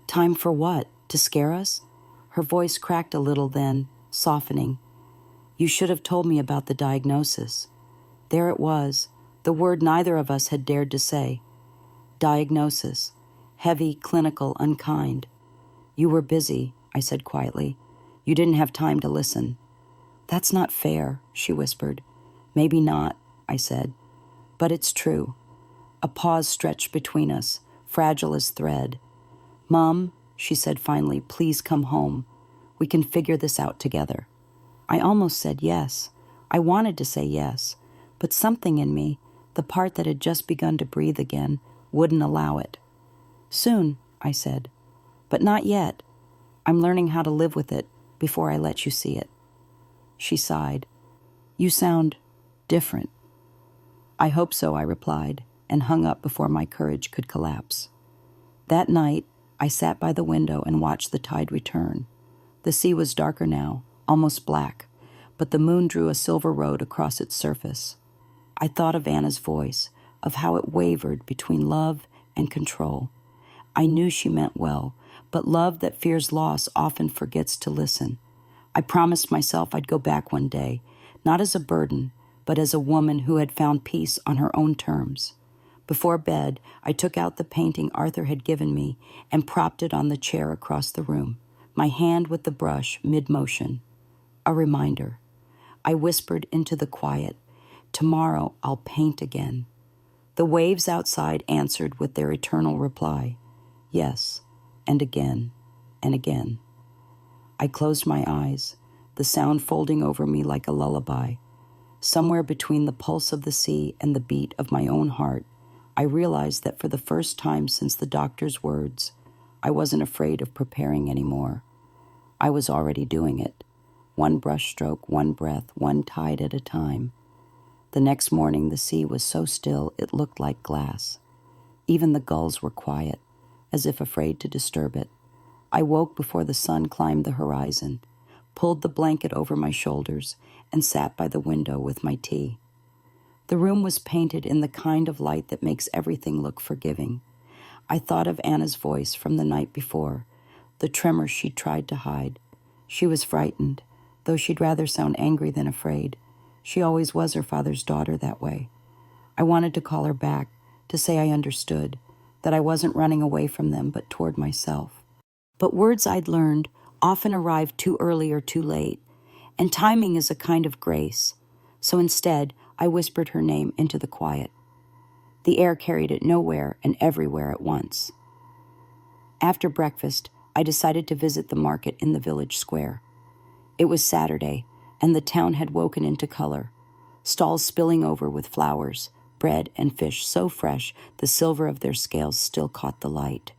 "Time for what? To scare us?" Her voice cracked a little then, softening. "You should have told me about the diagnosis." There it was, the word neither of us had dared to say. Diagnosis. Heavy, clinical, unkind. "You were busy," I said quietly. "You didn't have time to listen." "That's not fair," she whispered. "Maybe not," I said. "But it's true." A pause stretched between us, fragile as thread. "Mom," she said finally, "please come home. We can figure this out together." I almost said yes. I wanted to say yes, but something in me, the part that had just begun to breathe again, wouldn't allow it. "Soon," I said, "but not yet. I'm learning how to live with it before I let you see it." She sighed. "You sound different." "I hope so," I replied, and hung up before my courage could collapse. That night, I sat by the window and watched the tide return. The sea was darker now, almost black, but the moon drew a silver road across its surface. I thought of Anna's voice, of how it wavered between love and control. I knew she meant well, but love that fears loss often forgets to listen. I promised myself I'd go back one day, not as a burden, but as a woman who had found peace on her own terms. Before bed, I took out the painting Arthur had given me and propped it on the chair across the room, my hand with the brush mid-motion. A reminder. I whispered into the quiet, "Tomorrow I'll paint again." The waves outside answered with their eternal reply, "Yes," and again, and again. I closed my eyes, the sound folding over me like a lullaby. somewhere between the pulse of the sea and the beat of my own heart, I realized that for the first time since the doctor's words, I wasn't afraid of preparing anymore. I was already doing it. One brushstroke, one breath, one tide at a time. The next morning, the sea was so still it looked like glass. Even the gulls were quiet, as if afraid to disturb it. I woke before the sun climbed the horizon, pulled the blanket over my shoulders, and sat by the window with my tea. The room was painted in the kind of light that makes everything look forgiving. I thought of Anna's voice from the night before, the tremor she'd tried to hide. She was frightened, though she'd rather sound angry than afraid. She always was her father's daughter that way. I wanted to call her back, to say I understood, that I wasn't running away from them but toward myself. But words I'd learned often arrived too early or too late, and timing is a kind of grace. So instead, I whispered her name into the quiet. The air carried it nowhere and everywhere at once. After breakfast, I decided to visit the market in the village square. It was Saturday, and the town had woken into color, stalls spilling over with flowers, bread and fish so fresh the silver of their scales still caught the light.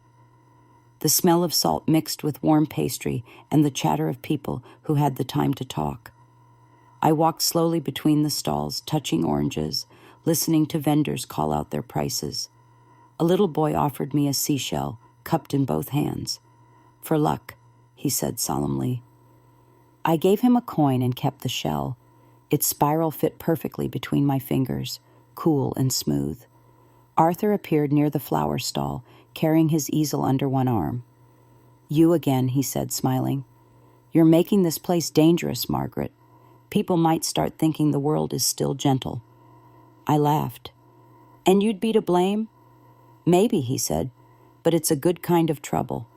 The smell of salt mixed with warm pastry and the chatter of people who had the time to talk. I walked slowly between the stalls, touching oranges, listening to vendors call out their prices. A little boy offered me a seashell, cupped in both hands. "For luck," he said solemnly. I gave him a coin and kept the shell. Its spiral fit perfectly between my fingers, cool and smooth. Arthur appeared near the flower stall, carrying his easel under one arm. "You again," he said, smiling. "You're making this place dangerous, Margaret. People might start thinking the world is still gentle." I laughed. "And you'd be to blame?" "Maybe," he said, "but it's a good kind of trouble."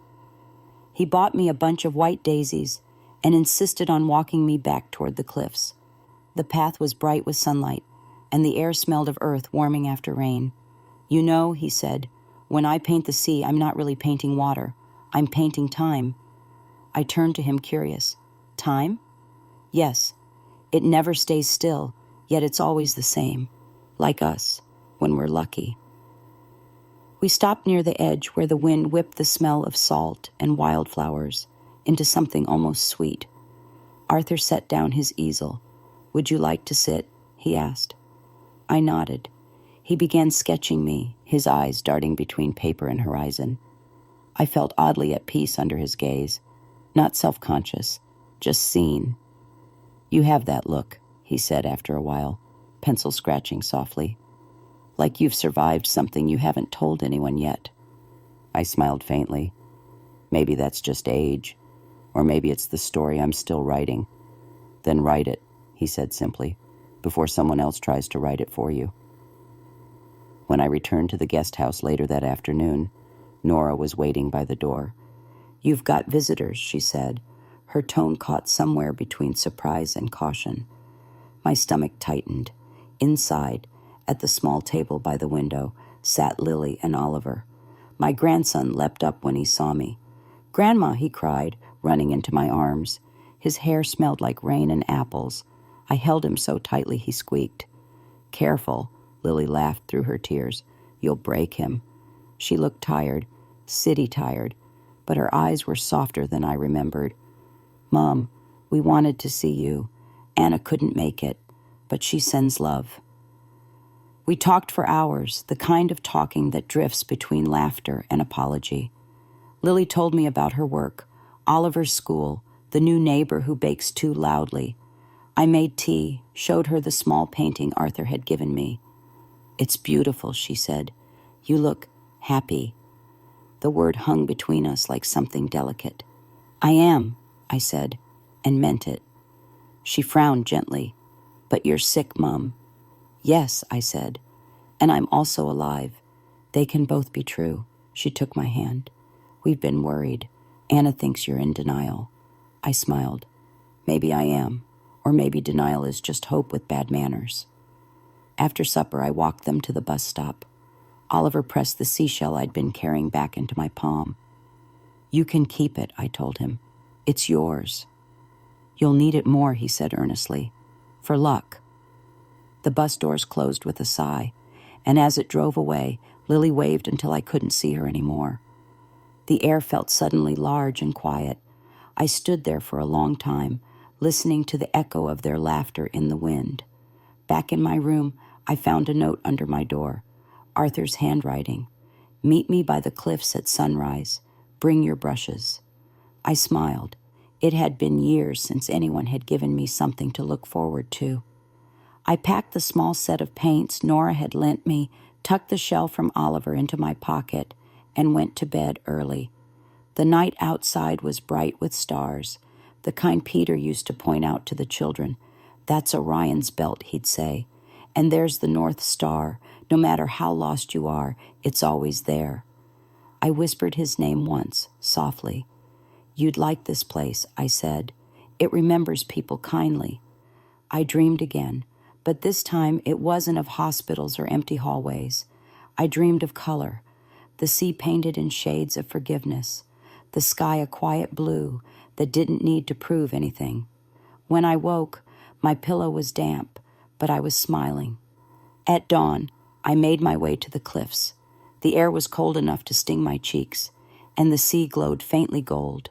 He bought me a bunch of white daisies and insisted on walking me back toward the cliffs. The path was bright with sunlight, and the air smelled of earth warming after rain. "You know," he said, "when I paint the sea, I'm not really painting water. I'm painting time." I turned to him curious. "Time?" "Yes. It never stays still, yet it's always the same. Like us, when we're lucky." We stopped near the edge where the wind whipped the smell of salt and wildflowers into something almost sweet. Arthur set down his easel. "Would you like to sit?" he asked. I nodded. He began sketching me, his eyes darting between paper and horizon. I felt oddly at peace under his gaze, not self-conscious, just seen. "You have that look," he said after a while, pencil scratching softly. "Like you've survived something you haven't told anyone yet." I smiled faintly. "Maybe that's just age, or maybe it's the story I'm still writing." "Then write it," he said simply, "before someone else tries to write it for you." When I returned to the guest house later that afternoon, Nora was waiting by the door. "You've got visitors," she said, her tone caught somewhere between surprise and caution. My stomach tightened. Inside, at the small table by the window, sat Lily and Oliver. My grandson leapt up when he saw me. "Grandma," he cried, running into my arms. His hair smelled like rain and apples. I held him so tightly he squeaked. "Careful," Lily laughed through her tears. "You'll break him." She looked tired, city-tired, but her eyes were softer than I remembered. "Mom, we wanted to see you. Anna couldn't make it, but she sends love." We talked for hours, the kind of talking that drifts between laughter and apology. Lily told me about her work, Oliver's school, the new neighbor who bakes too loudly. I made tea, showed her the small painting Arthur had given me. "It's beautiful," she said. "You look happy." The word hung between us like something delicate. "I am," I said, and meant it. She frowned gently. "But you're sick, Mom." "Yes," I said, "and I'm also alive. They can both be true." She took my hand. "We've been worried. Anna thinks you're in denial." I smiled. "Maybe I am, or maybe denial is just hope with bad manners." After supper, I walked them to the bus stop. Oliver pressed the seashell I'd been carrying back into my palm. "You can keep it," I told him. "It's yours." "You'll need it more," he said earnestly. "For luck." The bus doors closed with a sigh, and as it drove away, Lily waved until I couldn't see her anymore. The air felt suddenly large and quiet. I stood there for a long time, listening to the echo of their laughter in the wind. Back in my room, I found a note under my door. Arthur's handwriting. Meet me by the cliffs at sunrise. Bring your brushes. I smiled. It had been years since anyone had given me something to look forward to. I packed the small set of paints Nora had lent me, tucked the shell from Oliver into my pocket, and went to bed early. The night outside was bright with stars, the kind Peter used to point out to the children. That's Orion's belt, he'd say, and there's the North Star. No matter how lost you are, it's always there. I whispered his name once, softly. You'd like this place, I said. It remembers people kindly. I dreamed again, but this time it wasn't of hospitals or empty hallways. I dreamed of color, the sea painted in shades of forgiveness, the sky a quiet blue that didn't need to prove anything. When I woke, my pillow was damp, but I was smiling. At dawn, I made my way to the cliffs. The air was cold enough to sting my cheeks, and the sea glowed faintly gold.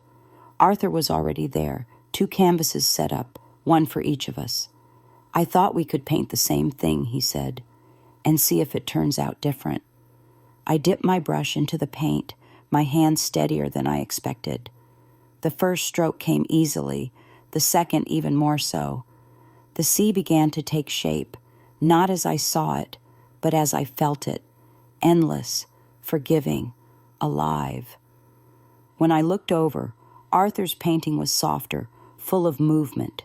Arthur was already there, 2 canvases set up, 1 for each of us. I thought we could paint the same thing, he said, and see if it turns out different. I dipped my brush into the paint, my hand steadier than I expected. The first stroke came easily, the second even more so. The sea began to take shape, not as I saw it, but as I felt it, endless, forgiving, alive. When I looked over, Arthur's painting was softer, full of movement.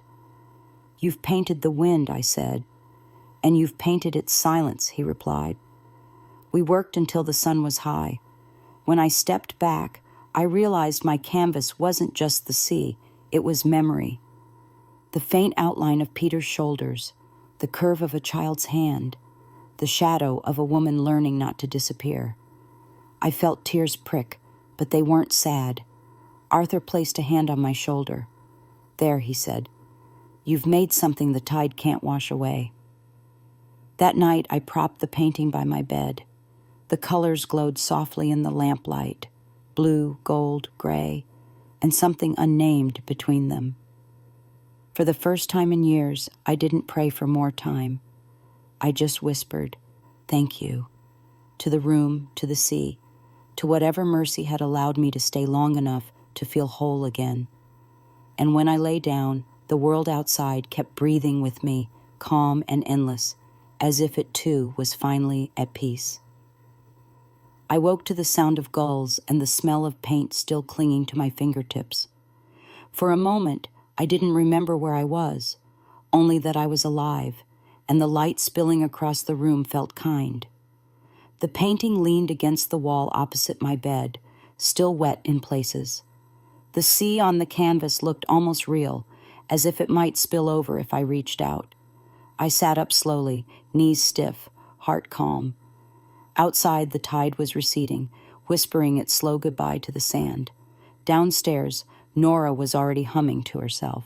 You've painted the wind, I said. And you've painted its silence, he replied. We worked until the sun was high. When I stepped back, I realized my canvas wasn't just the sea, it was memory. The faint outline of Peter's shoulders, the curve of a child's hand, the shadow of a woman learning not to disappear. I felt tears prick, but they weren't sad. Arthur placed a hand on my shoulder. There, he said. You've made something the tide can't wash away. That night, I propped the painting by my bed. The colors glowed softly in the lamplight, blue, gold, gray, and something unnamed between them. For the first time in years, I didn't pray for more time. I just whispered, thank you, to the room, to the sea, to whatever mercy had allowed me to stay long enough to feel whole again. And when I lay down, the world outside kept breathing with me, calm and endless, as if it too was finally at peace. I woke to the sound of gulls and the smell of paint still clinging to my fingertips. For a moment, I didn't remember where I was, only that I was alive, and the light spilling across the room felt kind. The painting leaned against the wall opposite my bed, still wet in places. The sea on the canvas looked almost real, as if it might spill over if I reached out. I sat up slowly, knees stiff, heart calm. Outside, the tide was receding, whispering its slow goodbye to the sand. Downstairs, Nora was already humming to herself.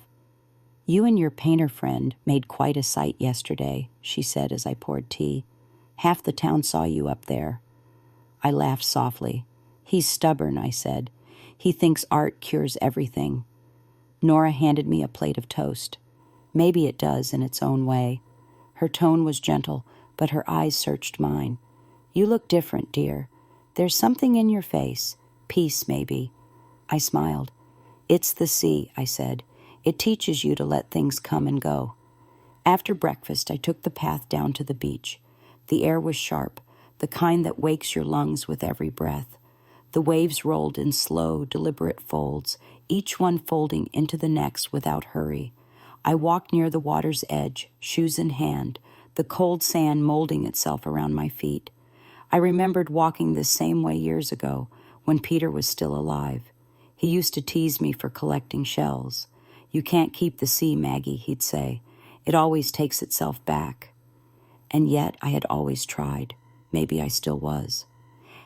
You and your painter friend made quite a sight yesterday, she said as I poured tea. Half the town saw you up there. I laughed softly. He's stubborn, I said. He thinks art cures everything. Nora handed me a plate of toast. Maybe it does in its own way. Her tone was gentle, but her eyes searched mine. You look different, dear. There's something in your face. Peace, maybe. I smiled. It's the sea, I said. It teaches you to let things come and go. After breakfast, I took the path down to the beach. The air was sharp, the kind that wakes your lungs with every breath. The waves rolled in slow, deliberate folds, each one folding into the next without hurry. I walked near the water's edge, shoes in hand, the cold sand molding itself around my feet. I remembered walking this same way years ago, when Peter was still alive. He used to tease me for collecting shells. You can't keep the sea, Maggie, he'd say. It always takes itself back. And yet I had always tried. Maybe I still was.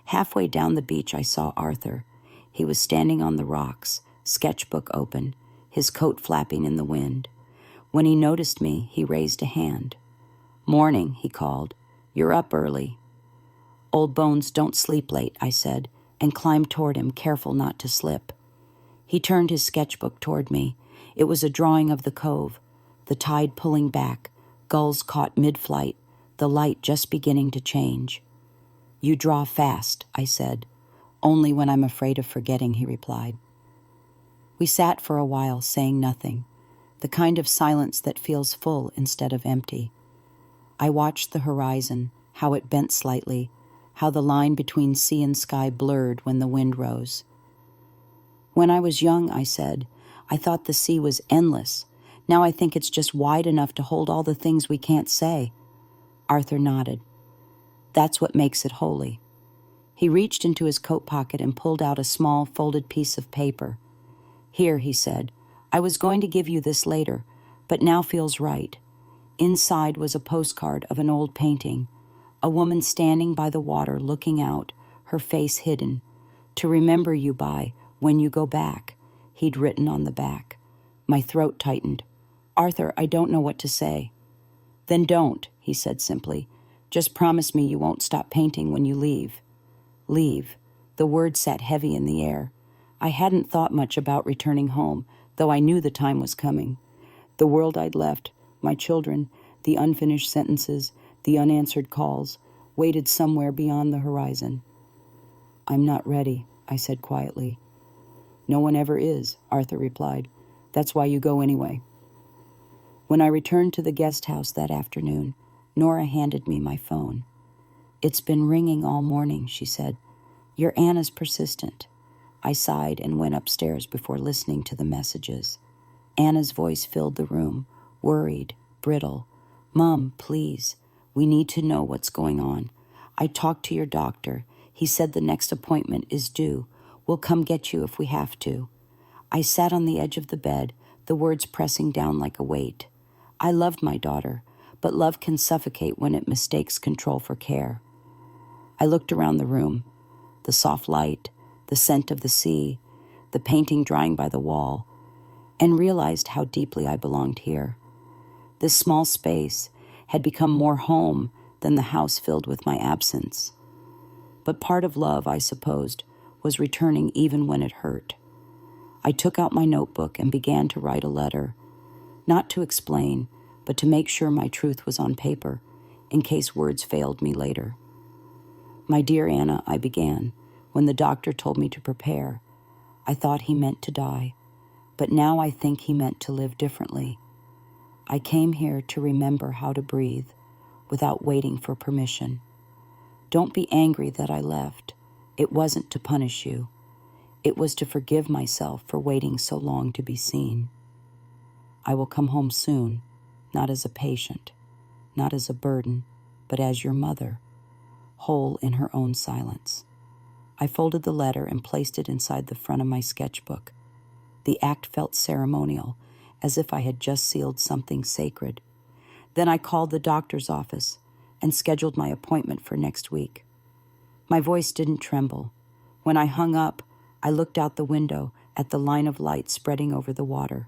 Halfway down the beach, I saw Arthur. He was standing on the rocks, sketchbook open, his coat flapping in the wind. When he noticed me, he raised a hand. "Morning," he called. "You're up early." "Old bones don't sleep late," I said, and climbed toward him, careful not to slip. He turned his sketchbook toward me. It was a drawing of the cove, the tide pulling back, gulls caught mid-flight, the light just beginning to change. "You draw fast," I said. "Only when I'm afraid of forgetting," he replied. We sat for a while, saying nothing, the kind of silence that feels full instead of empty. I watched the horizon, how it bent slightly, how the line between sea and sky blurred when the wind rose. "When I was young," I said, "I thought the sea was endless. Now I think it's just wide enough to hold all the things we can't say." Arthur nodded. "That's what makes it holy." He reached into his coat pocket and pulled out a small folded piece of paper. "Here," he said, "I was going to give you this later, but now feels right." Inside was a postcard of an old painting, a woman standing by the water looking out, her face hidden. "To remember you by when you go back," he'd written on the back. My throat tightened. "Arthur, I don't know what to say." "Then don't," he said simply. "Just promise me you won't stop painting when you leave." Leave. The word sat heavy in the air. I hadn't thought much about returning home, though I knew the time was coming. The world I'd left, my children, the unfinished sentences, the unanswered calls, waited somewhere beyond the horizon. "I'm not ready," I said quietly. "No one ever is," Arthur replied. "That's why you go anyway." When I returned to the guest house that afternoon, Nora handed me my phone. "It's been ringing all morning," she said. "Your Anna's persistent." I sighed and went upstairs before listening to the messages. Anna's voice filled the room, worried, brittle. "Mom, please, we need to know what's going on. I talked to your doctor. He said the next appointment is due. We'll come get you if we have to." I sat on the edge of the bed, the words pressing down like a weight. I loved my daughter, but love can suffocate when it mistakes control for care. I looked around the room, the soft light, the scent of the sea, the painting drying by the wall, and realized how deeply I belonged here. This small space had become more home than the house filled with my absence. But part of love, I supposed, was returning even when it hurt. I took out my notebook and began to write a letter, not to explain, but to make sure my truth was on paper, in case words failed me later. "My dear Anna," I began, when the doctor told me to prepare. I thought he meant to die, but now I think he meant to live differently. I came here to remember how to breathe without waiting for permission. Don't be angry that I left. It wasn't to punish you. It was to forgive myself for waiting so long to be seen. I will come home soon, not as a patient, not as a burden, but as your mother, whole in her own silence. I folded the letter and placed it inside the front of my sketchbook. The act felt ceremonial, as if I had just sealed something sacred. Then I called the doctor's office and scheduled my appointment for next week. My voice didn't tremble. When I hung up, I looked out the window at the line of light spreading over the water.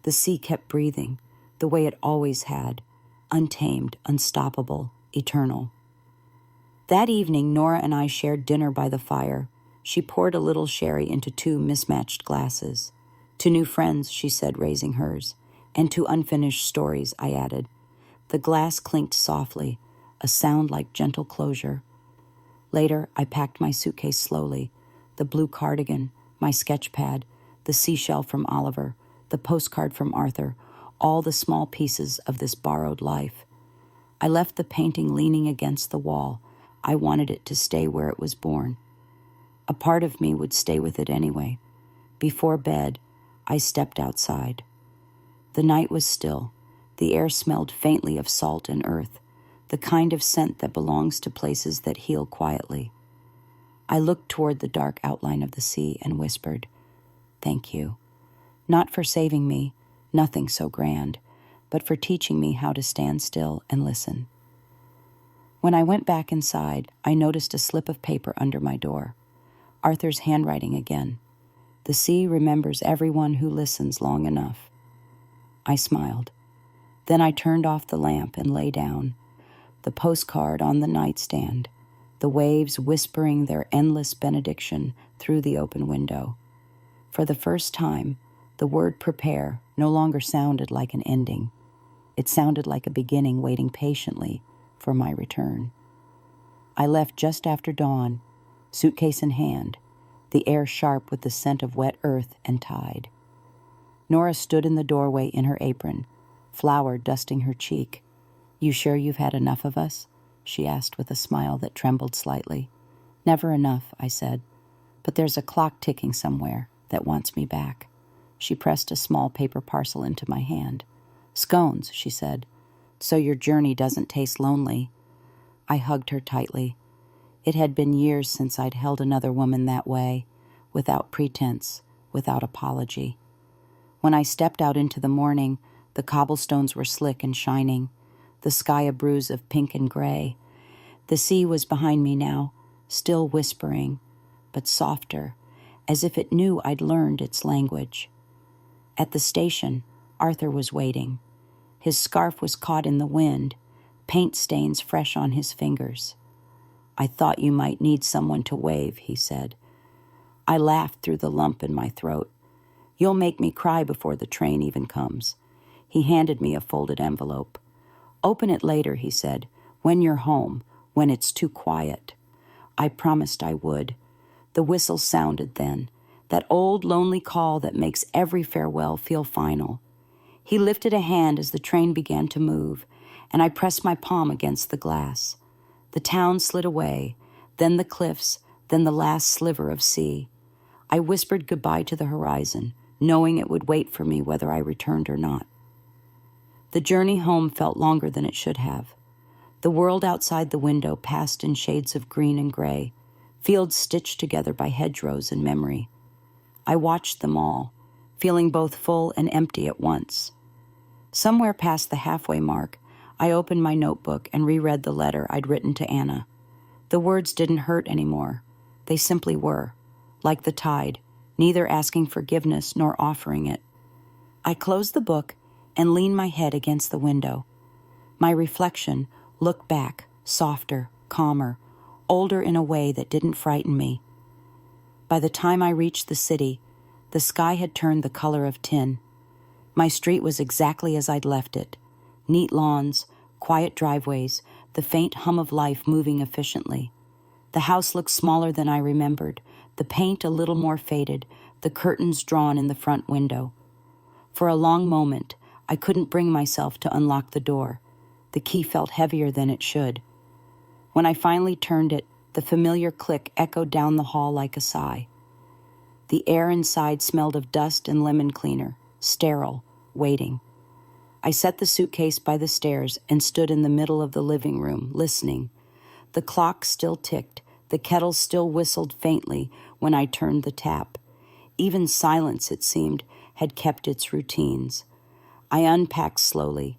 The sea kept breathing, the way it always had, untamed, unstoppable, eternal. That evening, Nora and I shared dinner by the fire. She poured a little sherry into 2 mismatched glasses. "To new friends," she said, raising hers. "And to unfinished stories," I added. The glass clinked softly, a sound like gentle closure. Later, I packed my suitcase slowly, the blue cardigan, my sketch pad, the seashell from Oliver, the postcard from Arthur, all the small pieces of this borrowed life. I left the painting leaning against the wall. I wanted it to stay where it was born. A part of me would stay with it anyway. Before bed, I stepped outside. The night was still. The air smelled faintly of salt and earth, the kind of scent that belongs to places that heal quietly. I looked toward the dark outline of the sea and whispered, "Thank you. Not for saving me, nothing so grand, but for teaching me how to stand still and listen." When I went back inside, I noticed a slip of paper under my door. Arthur's handwriting again. "The sea remembers everyone who listens long enough." I smiled. Then I turned off the lamp and lay down, the postcard on the nightstand, the waves whispering their endless benediction through the open window. For the first time, the word prepare no longer sounded like an ending. It sounded like a beginning waiting patiently for my return. I left just after dawn, suitcase in hand, the air sharp with the scent of wet earth and tide. Nora stood in the doorway in her apron, flour dusting her cheek. "You sure you've had enough of us?" she asked with a smile that trembled slightly. "Never enough," I said, "but there's a clock ticking somewhere that wants me back." She pressed a small paper parcel into my hand. "Scones," she said, "so your journey doesn't taste lonely." I hugged her tightly. It had been years since I'd held another woman that way, without pretense, without apology. When I stepped out into the morning, the cobblestones were slick and shining, the sky a bruise of pink and gray. The sea was behind me now, still whispering, but softer, as if it knew I'd learned its language. At the station, Arthur was waiting. His scarf was caught in the wind, paint stains fresh on his fingers. "I thought you might need someone to wave," he said. I laughed through the lump in my throat. "You'll make me cry before the train even comes." He handed me a folded envelope. "Open it later," he said, "when you're home, when it's too quiet." I promised I would. The whistle sounded then, that old lonely call that makes every farewell feel final. He lifted a hand as the train began to move, and I pressed my palm against the glass. The town slid away, then the cliffs, then the last sliver of sea. I whispered goodbye to the horizon, knowing it would wait for me whether I returned or not. The journey home felt longer than it should have. The world outside the window passed in shades of green and gray, fields stitched together by hedgerows and memory. I watched them all, feeling both full and empty at once. Somewhere past the halfway mark, I opened my notebook and reread the letter I'd written to Anna. The words didn't hurt anymore. They simply were, like the tide, neither asking forgiveness nor offering it. I closed the book and leaned my head against the window. My reflection looked back, softer, calmer, older in a way that didn't frighten me. By the time I reached the city, the sky had turned the color of tin. My street was exactly as I'd left it. Neat lawns, quiet driveways, the faint hum of life moving efficiently. The house looked smaller than I remembered, the paint a little more faded, the curtains drawn in the front window. For a long moment, I couldn't bring myself to unlock the door. The key felt heavier than it should. When I finally turned it, the familiar click echoed down the hall like a sigh. The air inside smelled of dust and lemon cleaner, sterile, waiting. I set the suitcase by the stairs and stood in the middle of the living room, listening. The clock still ticked, the kettle still whistled faintly when I turned the tap. Even silence, it seemed, had kept its routines. I unpacked slowly.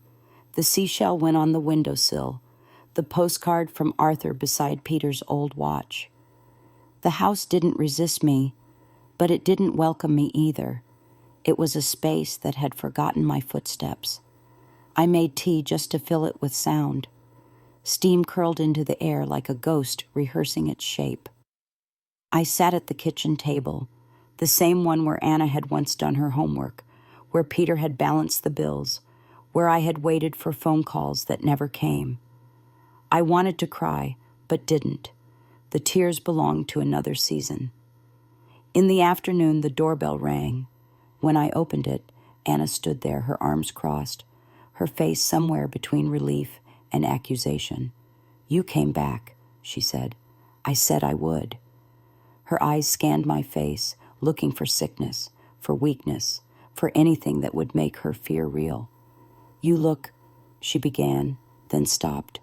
The seashell went on the windowsill, the postcard from Arthur beside Peter's old watch. The house didn't resist me, but it didn't welcome me either. It was a space that had forgotten my footsteps. I made tea just to fill it with sound. Steam curled into the air like a ghost rehearsing its shape. I sat at the kitchen table, the same one where Anna had once done her homework, where Peter had balanced the bills, where I had waited for phone calls that never came. I wanted to cry, but didn't. The tears belonged to another season. In the afternoon, the doorbell rang. When I opened it, Anna stood there, her arms crossed, her face somewhere between relief and accusation. "You came back," she said. "I said I would." Her eyes scanned my face, looking for sickness, for weakness, for anything that would make her fear real. "You look," she began, then stopped.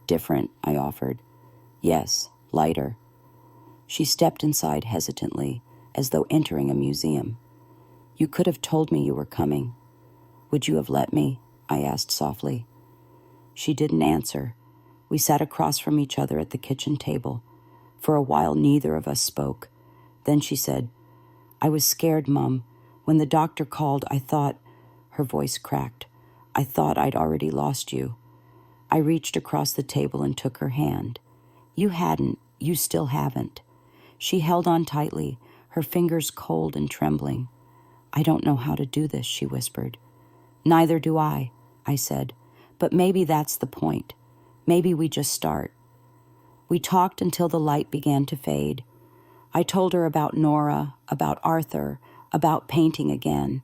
"Different," I offered. "Yes, lighter." She stepped inside hesitantly, as though entering a museum. "You could have told me you were coming. Would you have let me?" I asked softly. She didn't answer. We sat across from each other at the kitchen table. For a while, neither of us spoke. Then she said, "I was scared, Mum. When the doctor called, I thought," her voice cracked, "I thought I'd already lost you." I reached across the table and took her hand. You hadn't. You still haven't. She held on tightly, her fingers cold and trembling. I don't know how to do this, she whispered. Neither do I said. But maybe that's the point. Maybe we just start. We talked until the light began to fade. I told her about Nora, about Arthur, about painting again.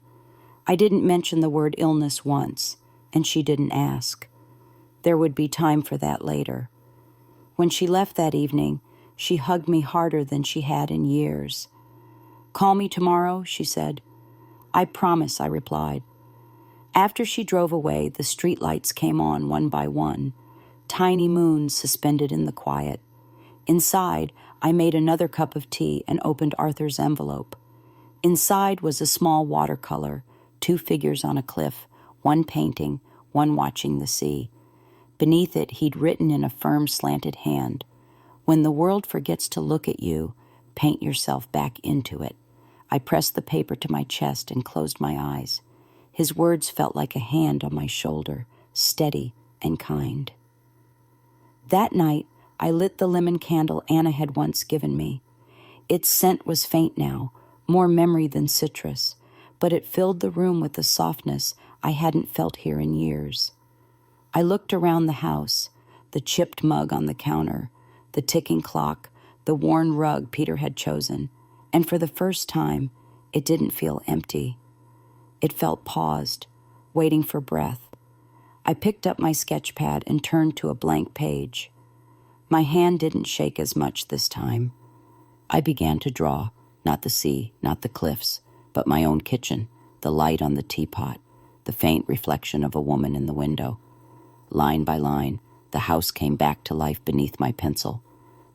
I didn't mention the word illness once, and she didn't ask. There would be time for that later. When she left that evening, she hugged me harder than she had in years. Call me tomorrow, she said. I promise, I replied. After she drove away, the streetlights came on one by one, tiny moons suspended in the quiet. Inside, I made another cup of tea and opened Arthur's envelope. Inside was a small watercolor, 2 figures on a cliff, one painting, one watching the sea. Beneath it, he'd written in a firm, slanted hand, "When the world forgets to look at you, paint yourself back into it." I pressed the paper to my chest and closed my eyes. His words felt like a hand on my shoulder, steady and kind. That night, I lit the lemon candle Anna had once given me. Its scent was faint now, more memory than citrus, but it filled the room with a softness I hadn't felt here in years. I looked around the house, the chipped mug on the counter, the ticking clock, the worn rug Peter had chosen, and for the first time, it didn't feel empty. It felt paused, waiting for breath. I picked up my sketch pad and turned to a blank page. My hand didn't shake as much this time. I began to draw, not the sea, not the cliffs, but my own kitchen, the light on the teapot, the faint reflection of a woman in the window. Line by line, the house came back to life beneath my pencil.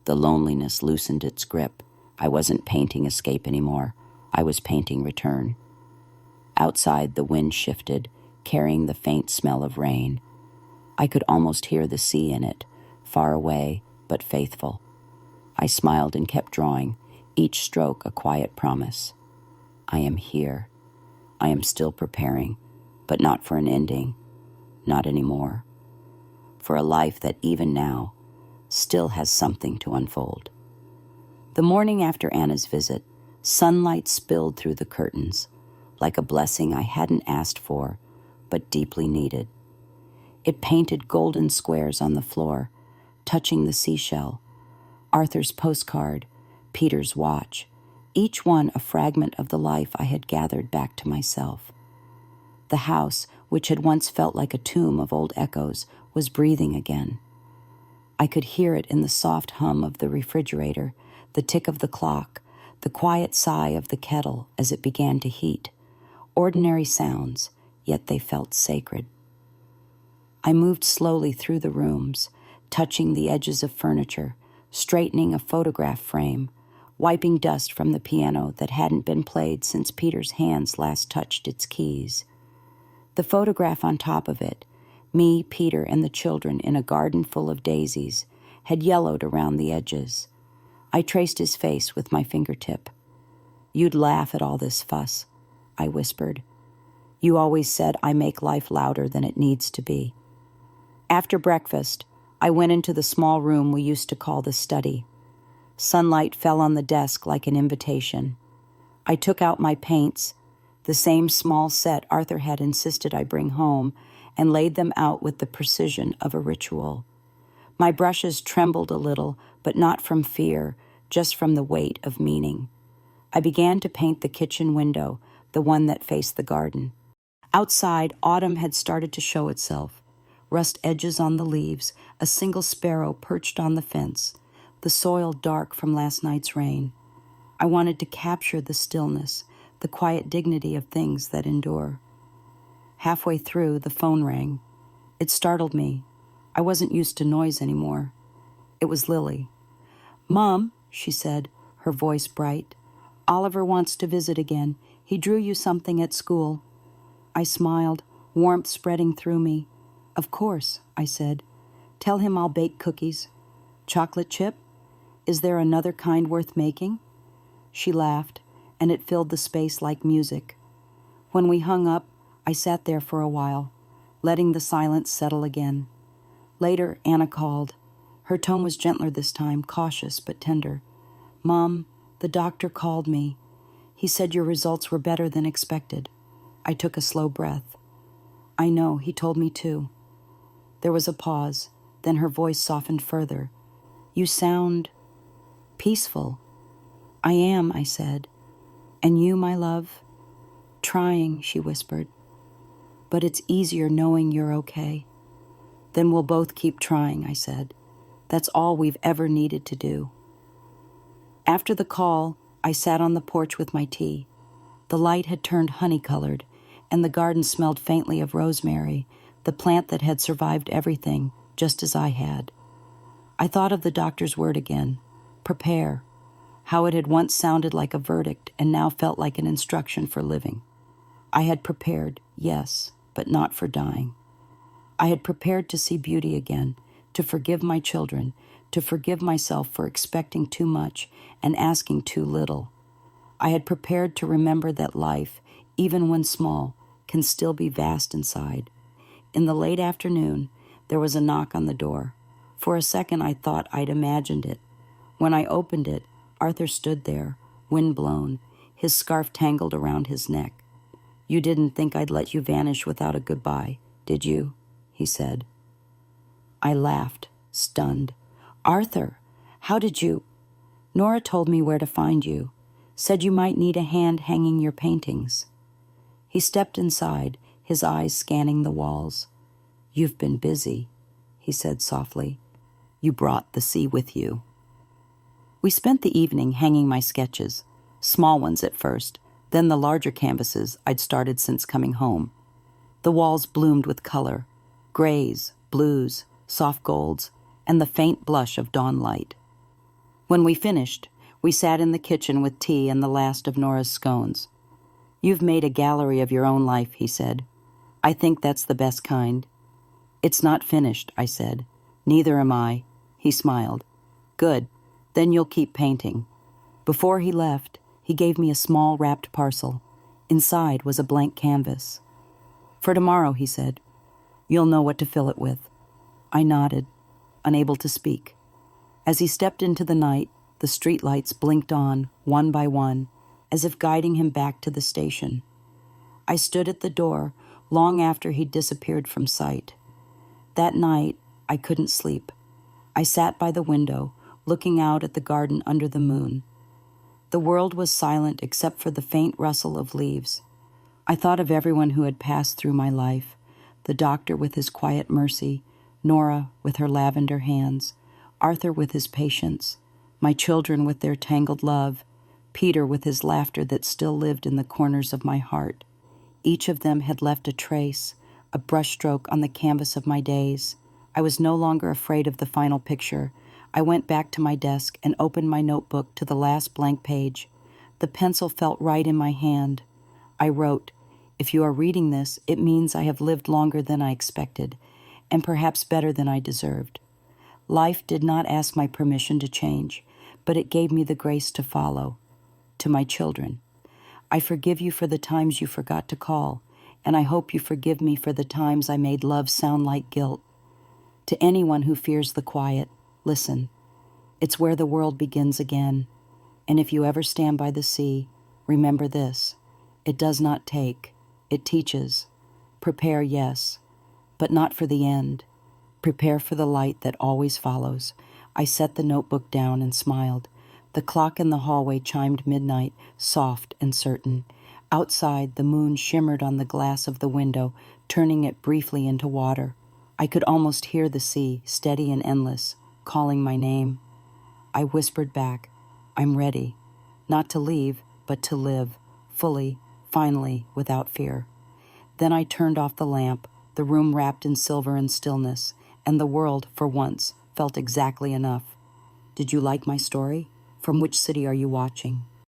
The loneliness loosened its grip. I wasn't painting escape anymore. I was painting return. Outside, the wind shifted, carrying the faint smell of rain. I could almost hear the sea in it, far away but faithful. I smiled and kept drawing, each stroke a quiet promise. I am here. I am still preparing, but not for an ending, not anymore. For a life that even now still has something to unfold. The morning after Anna's visit, sunlight spilled through the curtains, like a blessing I hadn't asked for, but deeply needed. It painted golden squares on the floor, touching the seashell, Arthur's postcard, Peter's watch, each one a fragment of the life I had gathered back to myself. The house, which had once felt like a tomb of old echoes, was breathing again. I could hear it in the soft hum of the refrigerator, the tick of the clock, the quiet sigh of the kettle as it began to heat. Ordinary sounds, yet they felt sacred. I moved slowly through the rooms, touching the edges of furniture, straightening a photograph frame, wiping dust from the piano that hadn't been played since Peter's hands last touched its keys. The photograph on top of it, me, Peter, and the children in a garden full of daisies, had yellowed around the edges. I traced his face with my fingertip. "You'd laugh at all this fuss," I whispered. "You always said I make life louder than it needs to be." After breakfast, I went into the small room we used to call the study. Sunlight fell on the desk like an invitation. I took out my paints, the same small set Arthur had insisted I bring home, and laid them out with the precision of a ritual. My brushes trembled a little, but not from fear, just from the weight of meaning. I began to paint the kitchen window, the one that faced the garden. Outside, autumn had started to show itself. Rust edges on the leaves, a single sparrow perched on the fence, the soil dark from last night's rain. I wanted to capture the stillness, the quiet dignity of things that endure. Halfway through, the phone rang. It startled me. I wasn't used to noise anymore. It was Lily. "Mom," she said, her voice bright. "Oliver wants to visit again. He drew you something at school." I smiled, warmth spreading through me. "Of course," I said. "Tell him I'll bake cookies." "Chocolate chip? Is there another kind worth making?" She laughed, and it filled the space like music. When we hung up, I sat there for a while, letting the silence settle again. Later, Anna called. Her tone was gentler this time, cautious but tender. "Mom, the doctor called me. He said your results were better than expected." I took a slow breath. "I know, he told me too." There was a pause, then her voice softened further. "You sound peaceful." "I am," I said. "And you, my love?" "Trying," she whispered. "But it's easier knowing you're okay." "Then we'll both keep trying," I said. "That's all we've ever needed to do." After the call, I sat on the porch with my tea. The light had turned honey-colored, and the garden smelled faintly of rosemary, the plant that had survived everything, just as I had. I thought of the doctor's word again, prepare, how it had once sounded like a verdict and now felt like an instruction for living. I had prepared, yes, but not for dying. I had prepared to see beauty again, to forgive my children, to forgive myself for expecting too much and asking too little. I had prepared to remember that life, even when small, can still be vast inside. In the late afternoon, there was a knock on the door. For a second, I thought I'd imagined it. When I opened it, Arthur stood there, wind-blown, his scarf tangled around his neck. "You didn't think I'd let you vanish without a goodbye, did you?" he said. I laughed, stunned. "Arthur, how did you—" "Nora told me where to find you. Said you might need a hand hanging your paintings." He stepped inside, his eyes scanning the walls. "You've been busy," he said softly. "You brought the sea with you." We spent the evening hanging my sketches, small ones at first, then the larger canvases I'd started since coming home. The walls bloomed with color, grays, blues, soft golds, and the faint blush of dawn light. When we finished, we sat in the kitchen with tea and the last of Nora's scones. "You've made a gallery of your own life," he said. "I think that's the best kind." "It's not finished," I said. "Neither am I." He smiled. "Good. Then you'll keep painting." Before he left, he gave me a small wrapped parcel. Inside was a blank canvas. "For tomorrow," he said. "You'll know what to fill it with." I nodded, unable to speak. As he stepped into the night, the streetlights blinked on, one by one, as if guiding him back to the station. I stood at the door long after he'd disappeared from sight. That night, I couldn't sleep. I sat by the window, looking out at the garden under the moon. The world was silent except for the faint rustle of leaves. I thought of everyone who had passed through my life, the doctor with his quiet mercy, Nora with her lavender hands, Arthur with his patience, my children with their tangled love, Peter with his laughter that still lived in the corners of my heart. Each of them had left a trace, a brushstroke on the canvas of my days. I was no longer afraid of the final picture. I went back to my desk and opened my notebook to the last blank page. The pencil felt right in my hand. I wrote, "If you are reading this, it means I have lived longer than I expected, and perhaps better than I deserved. Life did not ask my permission to change, but it gave me the grace to follow. To my children, I forgive you for the times you forgot to call, and I hope you forgive me for the times I made love sound like guilt. To anyone who fears the quiet, listen. It's where the world begins again. And if you ever stand by the sea, remember this. It does not take, it teaches. Prepare, yes, but not for the end. Prepare for the light that always follows." I set the notebook down and smiled. The clock in the hallway chimed midnight, soft and certain. Outside, the moon shimmered on the glass of the window, turning it briefly into water. I could almost hear the sea, steady and endless, calling my name. I whispered back, "I'm ready, not to leave, but to live, fully, finally, without fear." Then I turned off the lamp, the room wrapped in silver and stillness, and the world, for once, felt exactly enough. Did you like my story? From which city are you watching?